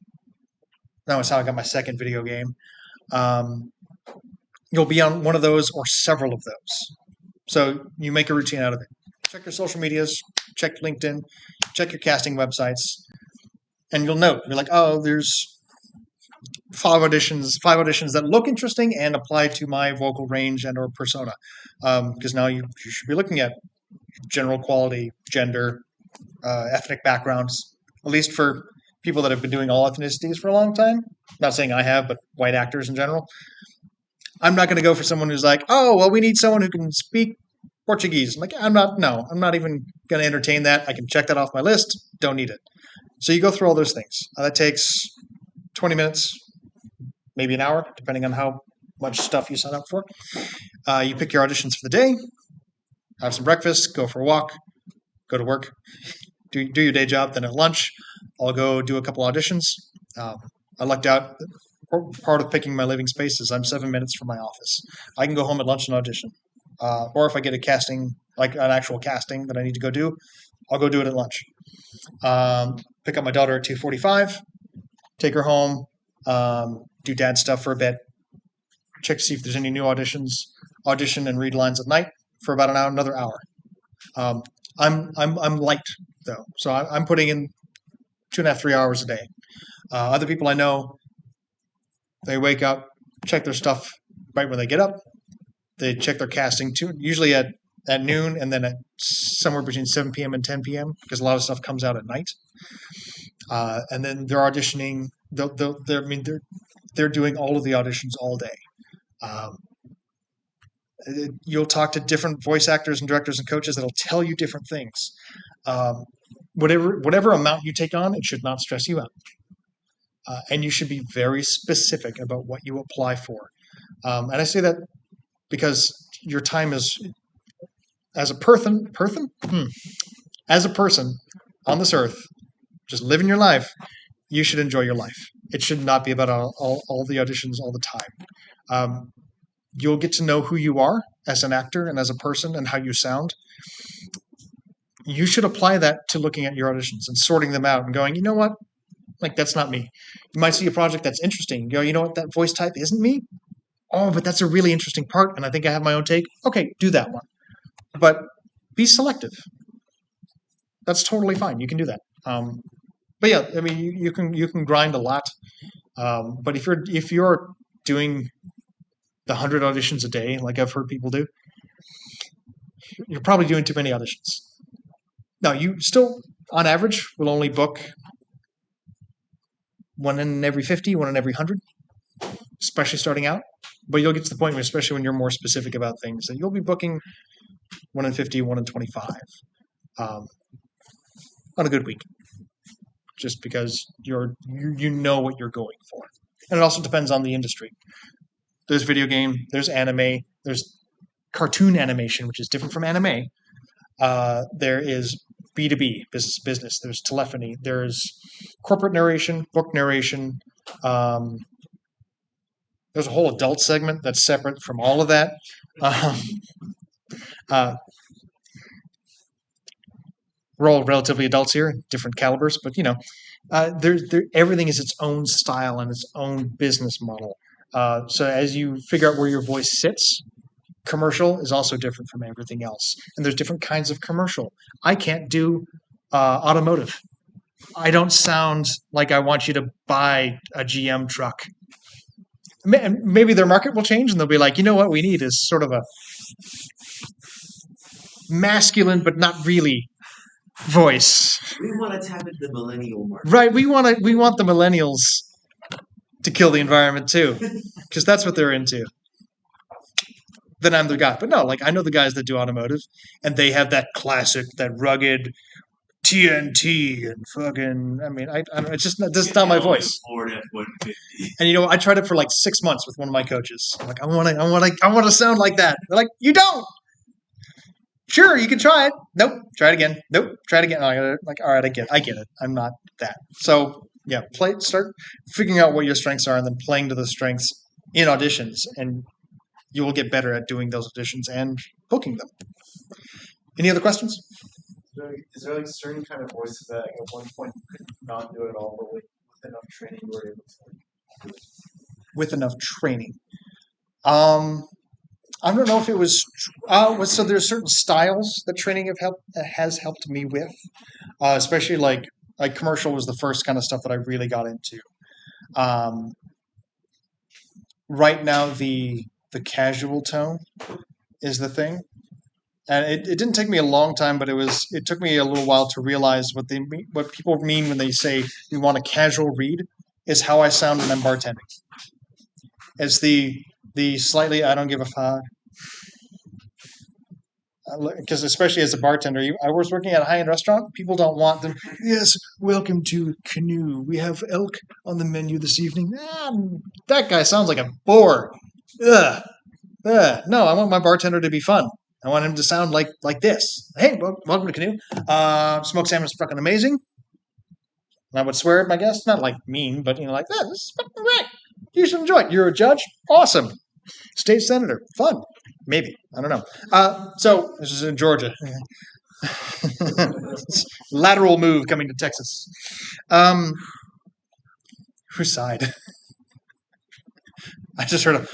No, it's how I got my second video game. You'll be on one of those or several of those. So you make a routine out of it. Check your social medias, check LinkedIn, check your casting websites, and you'll note, you're like, oh, there's five auditions that look interesting and apply to my vocal range and or persona. Because now you should be looking at general quality, gender, ethnic backgrounds, at least for people that have been doing all ethnicities for a long time. Not saying I have, but white actors in general. I'm not going to go for someone who's like, oh, well, we need someone who can speak Portuguese. I'm like, I'm not even going to entertain that. I can check that off my list. Don't need it. So you go through all those things. That takes 20 minutes, maybe an hour, depending on how much stuff you sign up for. You pick your auditions for the day, have some breakfast, go for a walk, go to work, do your day job. Then at lunch, I'll go do a couple auditions. I lucked out. Part of picking my living space is I'm 7 minutes from my office. I can go home at lunch and audition. Or if I get a casting, like an actual casting that I need to go do, I'll go do it at lunch. Pick up my daughter at 2:45, take her home, do dad stuff for a bit, check to see if there's any new auditions, audition and read lines at night for about another hour. I'm light though, so I'm putting in 2.5, 3 hours a day. Other people I know, they wake up, check their stuff right when they get up. They check their casting usually at noon, and then at somewhere between 7 p.m. and 10 p.m. because a lot of stuff comes out at night. And then they're auditioning. They're doing all of the auditions all day. You'll talk to different voice actors and directors and coaches that'll tell you different things. Whatever amount you take on, it should not stress you out. And you should be very specific about what you apply for. And I say that because your time is, as a person on this earth, just living your life, you should enjoy your life. It should not be about all the auditions all the time. You'll get to know who you are as an actor and as a person and how you sound. You should apply that to looking at your auditions and sorting them out and going, you know what? Like, that's not me. You might see a project that's interesting. You go, you know what? That voice type isn't me. Oh, but that's a really interesting part, and I think I have my own take. Okay, do that one. But be selective. That's totally fine. You can do that. But yeah, I mean, you can grind a lot. But if you're doing the 100 auditions a day, like I've heard people do, you're probably doing too many auditions. Now, you still, on average, will only book one in every 50, one in every 100, especially starting out. But you'll get to the point, where, especially when you're more specific about things, that you'll be booking one in 50, one in 25 um, on a good week, just because you know what you're going for. And it also depends on the industry. There's video game, there's anime, there's cartoon animation, which is different from anime. There is B2B, business to business. There's telephony. There's corporate narration, book narration. Um, there's a whole adult segment that's separate from all of that. Um, uh, we're all relatively adults here, different calibers, but everything is its own style and its own business model. So as you figure out where your voice sits, commercial is also different from everything else, and there's different kinds of commercial. I can't do automotive. I don't sound like I want you to buy a GM truck. Maybe their market will change, and they'll be like, you know what we need is sort of a masculine but not really voice.
We want to tap into the millennial market.
Right? We want the millennials to kill the environment too, because that's what they're into. Then I'm the guy. But no, like I know the guys that do automotive, and they have that classic, that rugged TNT and fucking. I mean, I don't know. It's just this is not my voice.
Ford F-150.
And I tried it for like 6 months with one of my coaches. I'm like, I want to sound like that. They're like, you don't. Sure, you can try it. Nope. Try it again. Nope. Try it again. Like, all right, I get it. I'm not that. So yeah, start figuring out what your strengths are, and then playing to the strengths in auditions, and you will get better at doing those auditions and booking them. Any other questions?
Is there like certain kind of voices that at one point you could not do it at all, but with enough training you were able to do it?
With enough training. I don't know if it was. So there's certain styles that training has helped me with, especially like commercial was the first kind of stuff that I really got into. Right now, the casual tone is the thing, and it didn't take me a long time, but it took me a little while to realize what people mean when they say we want a casual read is how I sound when I'm bartending. It's the slightly I don't give a fuck. Because especially as a bartender, I was working at a high-end restaurant. People don't want them. Yes, welcome to Canoe. We have elk on the menu this evening. That guy sounds like a bore. Ugh. No, I want my bartender to be fun. I want him to sound like this. Hey, welcome to Canoe. Smoked salmon is fucking amazing. And I would swear at my guests, not like mean, but like that. This is fucking great. You should enjoy it. You're a judge. Awesome. State senator. Fun. Maybe. I don't know. So this is in Georgia. Lateral move coming to Texas. Who sighed? I just heard a.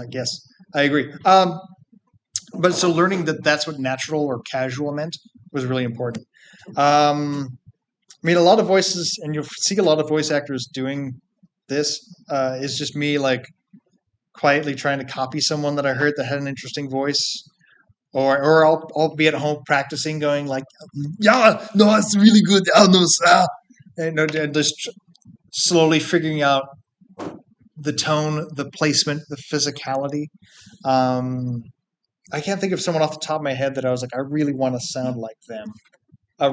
I guess I agree. But so learning that's what natural or casual meant was really important. I mean, a lot of voices, and you'll see a lot of voice actors doing this. Is just me like quietly trying to copy someone that I heard that had an interesting voice, or I'll be at home practicing, going like, "Yeah, no, it's really good. Oh no, and just slowly figuring out the tone, the placement, the physicality. I can't think of someone off the top of my head that I was like, I really want to sound like them.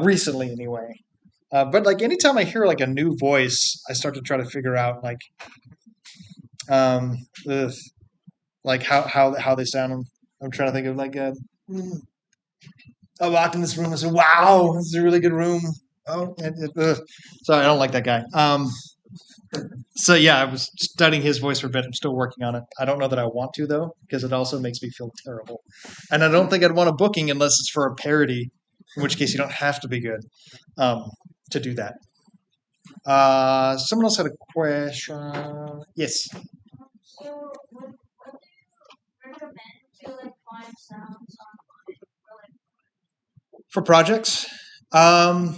Recently, anyway. But like anytime I hear like a new voice, I start to try to figure out like how they sound. I'm trying to think of like I walked in this room and said, "Wow, this is a really good room." Oh, sorry, I don't like that guy. So yeah, I was studying his voice for a bit. I'm still working on it. I don't know that I want to though, because it also makes me feel terrible. And I don't think I'd want a booking unless it's for a parody, in which case you don't have to be good to do that. Someone else had a question. Yes.
So would you recommend to like find sounds online or like
For projects, no,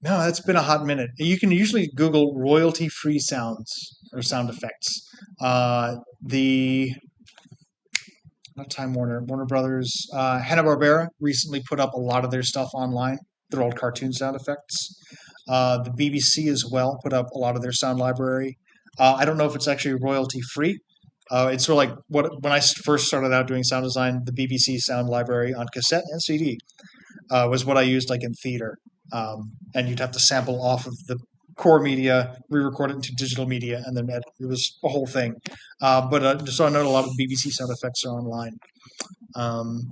that's been a hot minute. You can usually Google royalty-free sounds or sound effects. The not Time Warner, Warner Brothers, Hanna-Barbera recently put up a lot of their stuff online, their old cartoon sound effects. The BBC as well put up a lot of their sound library. I don't know if it's actually royalty-free. It's sort of like when I first started out doing sound design, the BBC sound library on cassette and CD was what I used like in theater. And you'd have to sample off of the core media, re-record it into digital media, and then edit. It was a whole thing. So I know a lot of BBC sound effects are online.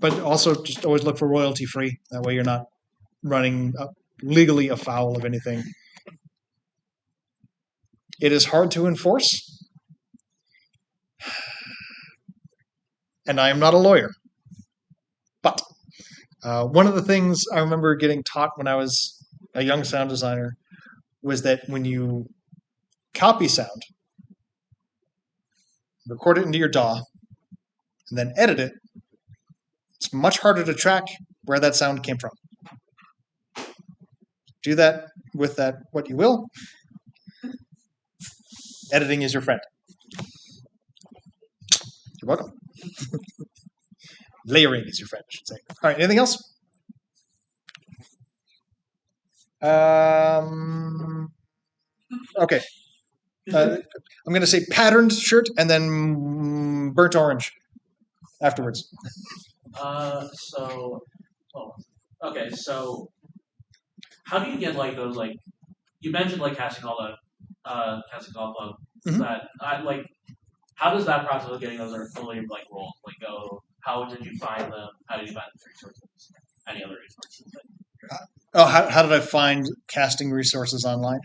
But also just always look for royalty free. That way you're not running legally afoul of anything. It is hard to enforce. And I am not a lawyer. But one of the things I remember getting taught when I was a young sound designer was that when you copy sound, record it into your DAW, and then edit it, it's much harder to track where that sound came from. Do that with that what you will. Editing is your friend. You're welcome. Layering is your friend, I should say. All right, anything else? Okay. I'm going to say patterned shirt and then burnt orange afterwards.
Okay, so how do you get like those like you mentioned like casting all
Mhm.
that I like how does that process of getting those are fully like rolled? Like how did you find them? How did you find the resources? Any other resources?
Oh, how did I find casting resources online?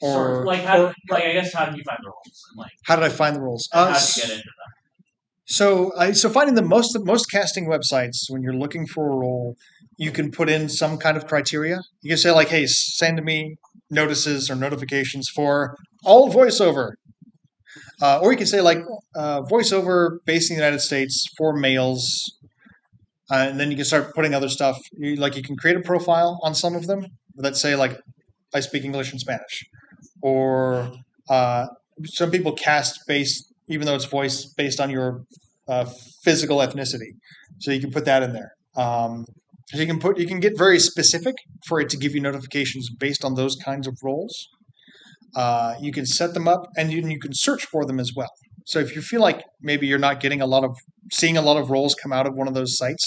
Or
I guess how did you find the roles? And like
how did I find the roles?
and how did you get into them?
So finding the most casting websites when you're looking for a role, you can put in some kind of criteria. You can say like, "Hey, send me notices or notifications for all voiceover," or you can say like voiceover based in the United States for males, and then you can start putting other stuff. You can create a profile on some of them that say like, "I speak English and Spanish," or some people cast based, even though it's voice based on your physical ethnicity. So you can put that in there. So you can get very specific for it to give you notifications based on those kinds of roles. You can set them up, and you can search for them as well. So if you feel like maybe you're not getting seeing a lot of roles come out of one of those sites,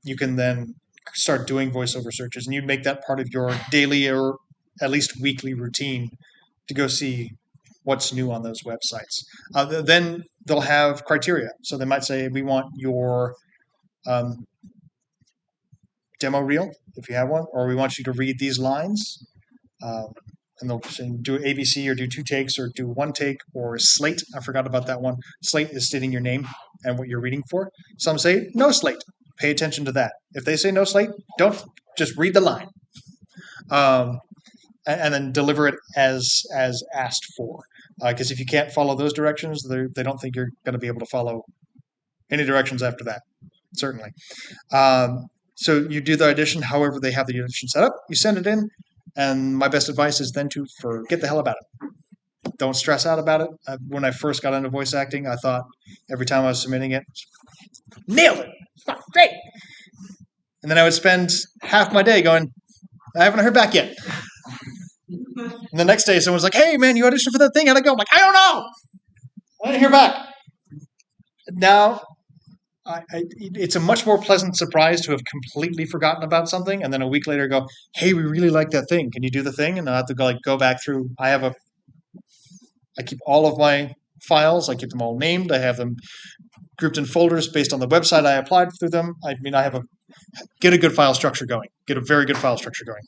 you can then start doing voiceover searches, and you make that part of your daily or at least weekly routine to go see what's new on those websites. Then they'll have criteria. So they might say, we want your demo reel, if you have one, or we want you to read these lines. And they'll say, do ABC or do 2 takes or do 1 take or slate. I forgot about that one. Slate is stating your name and what you're reading for. Some say no slate. Pay attention to that. If they say no slate, don't just read the line. And then deliver it as asked for. Because if you can't follow those directions, they don't think you're going to be able to follow any directions after that, certainly. So you do the audition however they have the audition set up. You send it in, and my best advice is then to forget the hell about it. Don't stress out about it. When I first got into voice acting, I thought every time I was submitting it, nailed it. Great. And then I would spend half my day going, I haven't heard back yet. And the next day, someone's like, "Hey, man, you auditioned for that thing. How'd it go?" I'm like, "I don't know. I didn't hear back." Now, it's a much more pleasant surprise to have completely forgotten about something, and then a week later go, "Hey, we really like that thing. Can you do the thing?" And I have to go back through. I keep all of my files. I keep them all named. I have them grouped in folders based on the website I applied through them. I mean, get a good file structure going. Get a very good file structure going.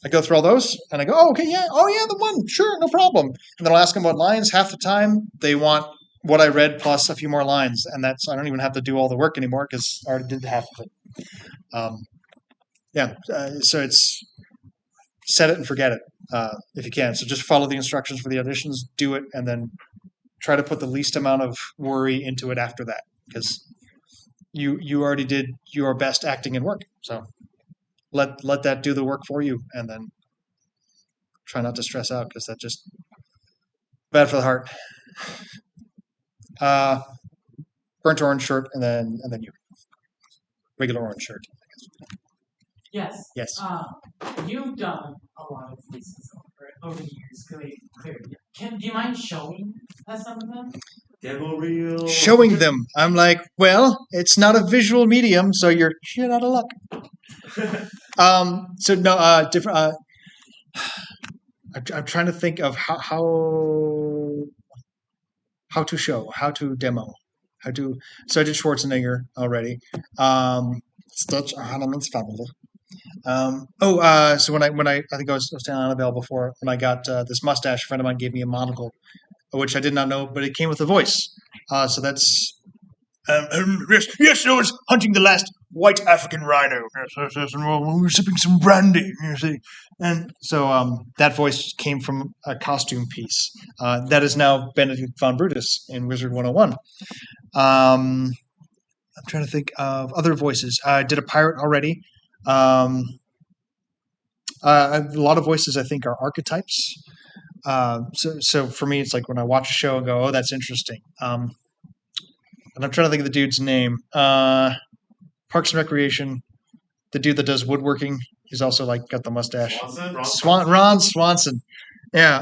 I go through all those, and I go, "Oh, okay, yeah. Oh, yeah, the one. Sure, no problem." And then I'll ask them what lines. Half the time, they want what I read plus a few more lines, and I don't even have to do all the work anymore because I already did half of it. So it's set it and forget it if you can. So just follow the instructions for the auditions, do it, and then try to put the least amount of worry into it after that, because you already did your best acting and work. So let that do the work for you, and then try not to stress out because that's just bad for the heart. Uh, burnt orange shirt, and then you regular orange shirt.
Yes.
Yes.
You've done a lot of voices over the years, clearly. Do you mind showing us some of them?
Demo reel.
Showing them, I'm like, well, it's not a visual medium, so you're shit out of luck. So no, different. I'm trying to think of how to show, how to demo, how to. So I did Schwarzenegger already. Stitch Hanneman's family. So when I think I was telling Annabelle before, when I got this mustache, a friend of mine gave me a monocle, which I did not know, but it came with a voice. So that's yes, I was hunting the last white African rhino. Yes, and we were sipping some brandy. You see, and so that voice came from a costume piece that is now Benedict von Brutus in Wizard 101. I'm trying to think of other voices. I did a pirate already. A lot of voices I think are archetypes. So for me, it's like when I watch a show and go, "Oh, that's interesting." And I'm trying to think of the dude's name. Parks and Recreation, the dude that does woodworking. He's also like got the mustache. Ron Swanson. Yeah.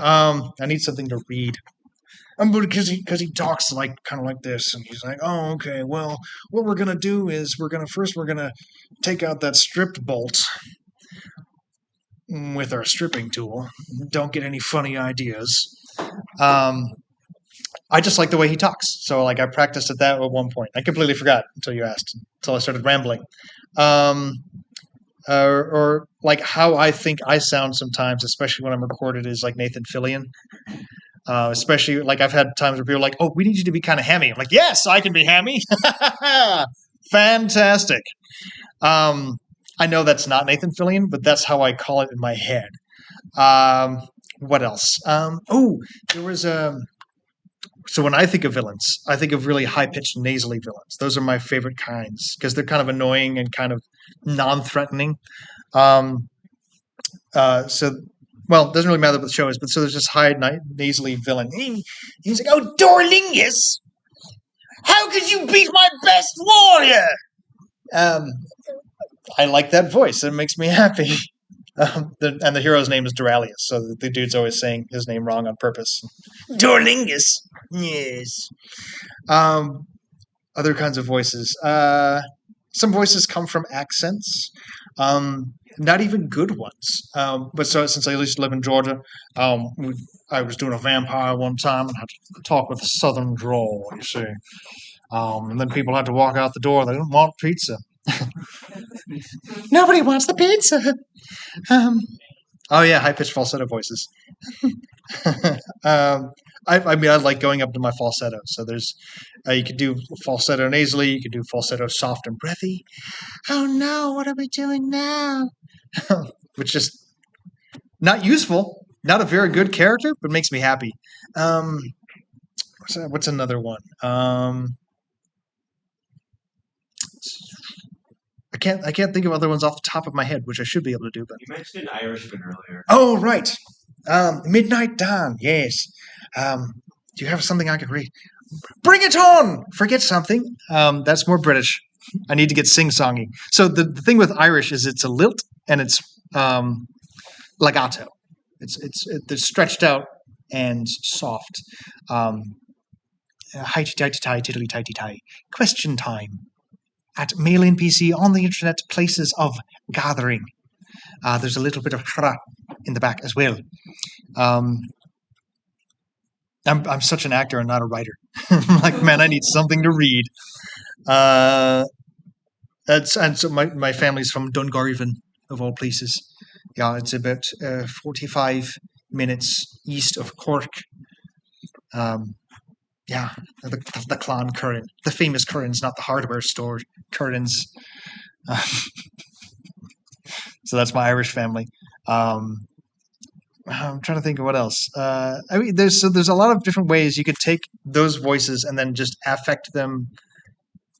I need something to read. Because he talks like kind of like this, and he's like, "Oh, okay. Well, what we're gonna do is we're gonna take out that stripped bolt with our stripping tool. Don't get any funny ideas." I just like the way he talks. So like I practiced at that at one point. I completely forgot until you asked, until I started rambling. Or like how I think I sound sometimes, especially when I'm recorded, is like Nathan Fillion. Especially like I've had times where people are like, "Oh, we need you to be kind of hammy." I'm like, "Yes, I can be hammy." Fantastic. I know that's not Nathan Fillion, but that's how I call it in my head. What else? There was So when I think of villains, I think of really high-pitched, nasally villains. Those are my favorite kinds because they're kind of annoying and kind of non-threatening. Um, well, it doesn't really matter what the show is, but so there's this high, nasally villain. He's like, "Oh, Dorlingus, how could you beat my best warrior?" I like that voice. It makes me happy. And the hero's name is Duralius, so the dude's always saying his name wrong on purpose. Dorlingus. Yes. Other kinds of voices. Some voices come from accents. Not even good ones. But so since I used to live in Georgia, I was doing a vampire one time and had to talk with a southern drawl, you see. And then people had to walk out the door. They didn't want pizza. Nobody wants the pizza. Oh yeah, high-pitched falsetto voices. I mean, I like going up to my falsetto. So there's, you can do falsetto nasally, you can do falsetto soft and breathy. Oh no, what are we doing now? Which is not useful, not a very good character, but makes me happy. What's another one? I can't think of other ones off the top of my head, which I should be able to do. But
You mentioned an Irishman earlier.
oh right, Midnight Dawn. Yes. Do you have something I could read? Bring it on! Forget something. That's more British. I need to get sing-songy. So the thing with Irish is it's a lilt and it's legato. They're stretched out and soft. Highty-tighty-tie, tiddly-tighty-tie. Question time. At Mail NPC on the internet places of gathering. There's a little bit of hra in the back as well. I'm such an actor and not a writer. I'm like, man, I need something to read. And so my family's from Dungarvan, of all places. Yeah, it's about 45 minutes east of Cork. Yeah, the Clan Curran, the famous Currans, not the hardware store Currans. So that's my Irish family. I'm trying to think of what else. I mean, there's a lot of different ways you could take those voices and then just affect them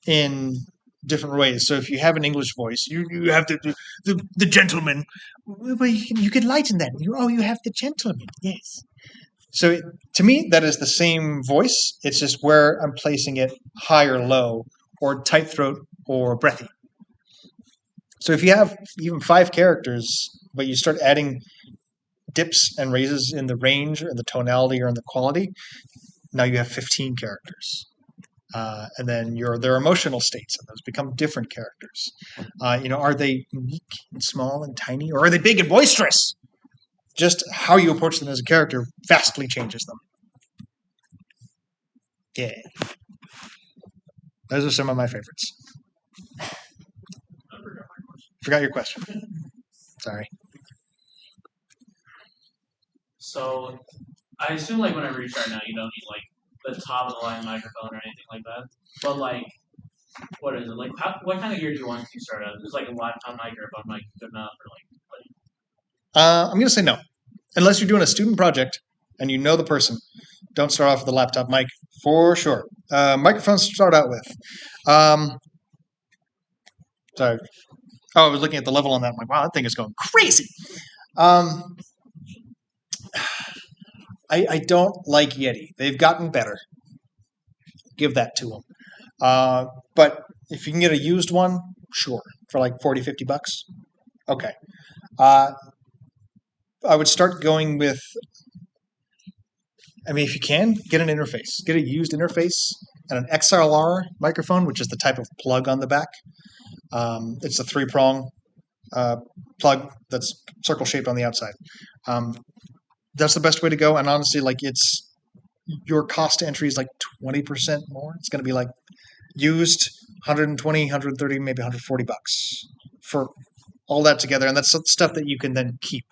in different ways. So if you have an English voice, you have the gentleman. Well, you could lighten that. You have the gentleman. Yes. So to me, that is the same voice. It's just where I'm placing it, high or low, or tight throat or breathy. So if you have even 5 characters, but you start adding dips and raises in the range or the tonality or in the quality, now you have 15 characters. And then their emotional states, and those become different characters. Are they unique and small and tiny, or are they big and boisterous? Just how you approach them as a character vastly changes them. Yeah. Those are some of my favorites. Forgot your question. Sorry.
So I assume like whenever you start now, you don't need like the top of the line microphone or anything like that. But like, what is it like? What kind of gear do you want to start out? Is like a laptop mic or a phone mic good enough, or like?
I'm going to say no. Unless you're doing a student project and you know the person, don't start off with a laptop mic for sure. Microphones to start out with. Sorry. Oh, I was looking at the level on that. I'm like, wow, that thing is going crazy. I don't like Yeti. They've gotten better. Give that to them. But if you can get a used one, sure, for like $40-$50. Okay. I would start going with, if you can, get an interface. Get a used interface and an XLR microphone, which is the type of plug on the back. It's a 3-prong plug that's circle-shaped on the outside. That's the best way to go. And honestly, your cost to entry is like 20% more. It's going to be like used $120, $130, maybe $140 for all that together. And that's stuff that you can then keep.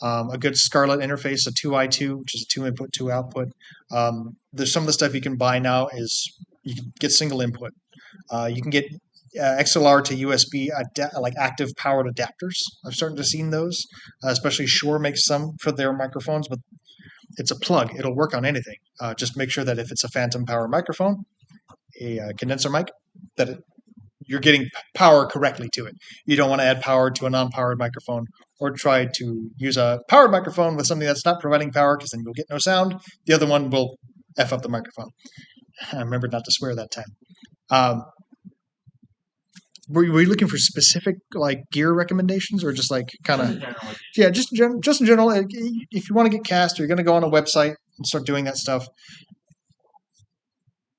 A good Scarlett interface, a 2i2, which is a 2 input, 2 output. There's some of the stuff you can buy now is you can get single input. You can get XLR to USB like active powered adapters. I've started to see those, especially Shure makes some for their microphones, but it's a plug. It'll work on anything. Just make sure that if it's a phantom power microphone, a condenser mic, that you're getting power correctly to it. You don't want to add power to a non-powered microphone or try to use a powered microphone with something that's not providing power, because then you'll get no sound. The other one will F up the microphone. I remembered not to swear that time. Were you looking for specific like gear recommendations, or just like kind of just in general? If you want to get cast, or you're going to go on a website and start doing that stuff,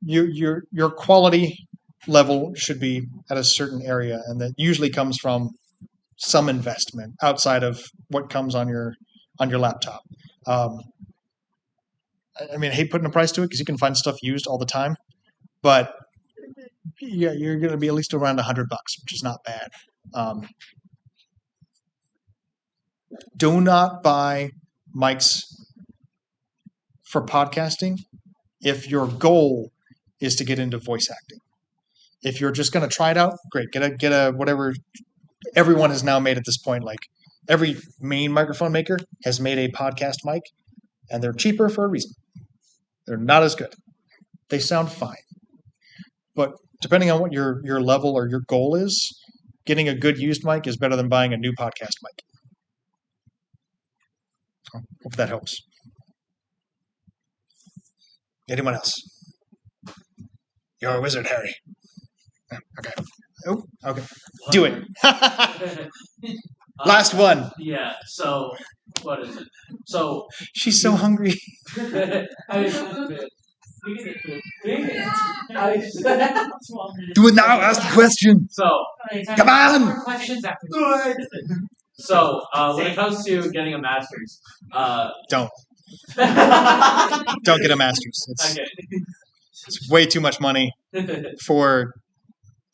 your quality level should be at a certain area, and that usually comes from some investment outside of what comes on your laptop. I hate putting a price to it because you can find stuff used all the time, but yeah, you're going to be at least around $100, which is not bad. Do not buy mics for podcasting if your goal is to get into voice acting. If you're just going to try it out, great. Get a whatever everyone has now made at this point. Like every main microphone maker has made a podcast mic, and they're cheaper for a reason. They're not as good. They sound fine, but depending on what your level or your goal is, getting a good used mic is better than buying a new podcast mic. Hope that helps. Anyone else? You're a wizard, Harry. Okay. Oh, okay. Do it. Last one.
Yeah. So what is it? So
she's so hungry. Do it now. Ask the question.
So
come on.
So when it comes to getting a master's,
don't get a master's. It's way too much money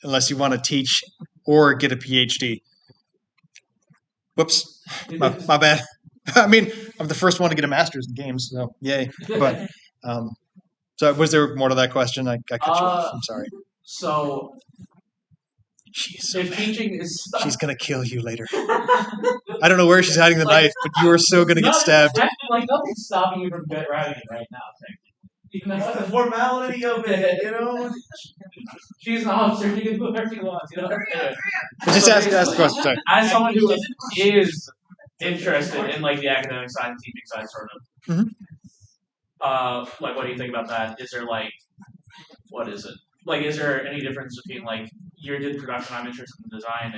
unless you want to teach or get a PhD. Whoops, my bad. I'm the first one to get a master's in games, so yay. But so was there more to that question? I cut you off. I'm sorry.
So
she's so
if teaching is
she's gonna kill you later. I don't know where she's hiding the knife, but you are so gonna get stabbed.
Like nothing's stopping you from writing it right now. You
What's the
know?
formality of it? You know.
She's an officer. She can do whatever she wants. You know. Anyway,
Just
so
ask the
basically,
question. Sorry.
as someone who is interested in like the academic side and teaching side, sort of.
Mhm.
Like, what do you think about that? Is there like, what is it? Like, is there any difference between like you did production? I'm interested in design.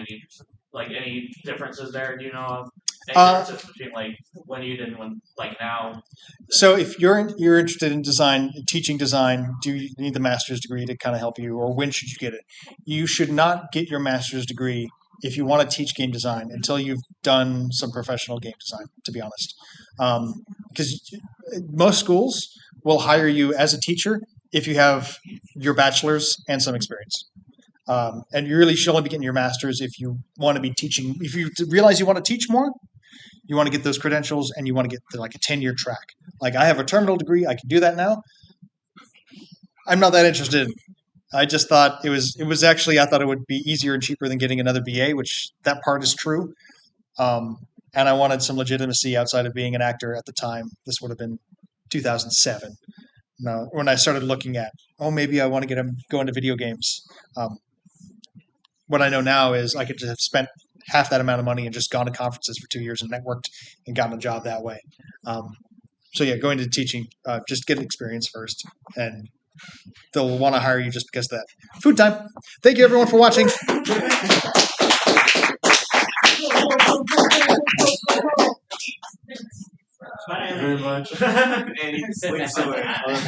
Any differences there? Do you know of? Any differences between like when you did and when like now?
So if you're interested in design, teaching design, do you need the master's degree to kind of help you, or when should you get it? You should not get your master's degree if you want to teach game design until you've done some professional game design. To be honest, because most schools will hire you as a teacher if you have your bachelor's and some experience. And you really should only be getting your master's if you want to be teaching. If you realize you want to teach more, you want to get those credentials, and you want to get like a 10-year track. Like I have a terminal degree, I can do that now. I'm not that interested. I just thought it was actually, I thought it would be easier and cheaper than getting another BA, which that part is true. And I wanted some legitimacy outside of being an actor at the time. This would have been 2007. No, when I started looking at, maybe I want to go into video games. What I know now is I could just have spent half that amount of money and just gone to conferences for 2 years and networked and gotten a job that way. So yeah, going to teaching, just get experience first, and they'll want to hire you just because of that. Food time. Thank you everyone for watching.
Very much. And he sleeps away.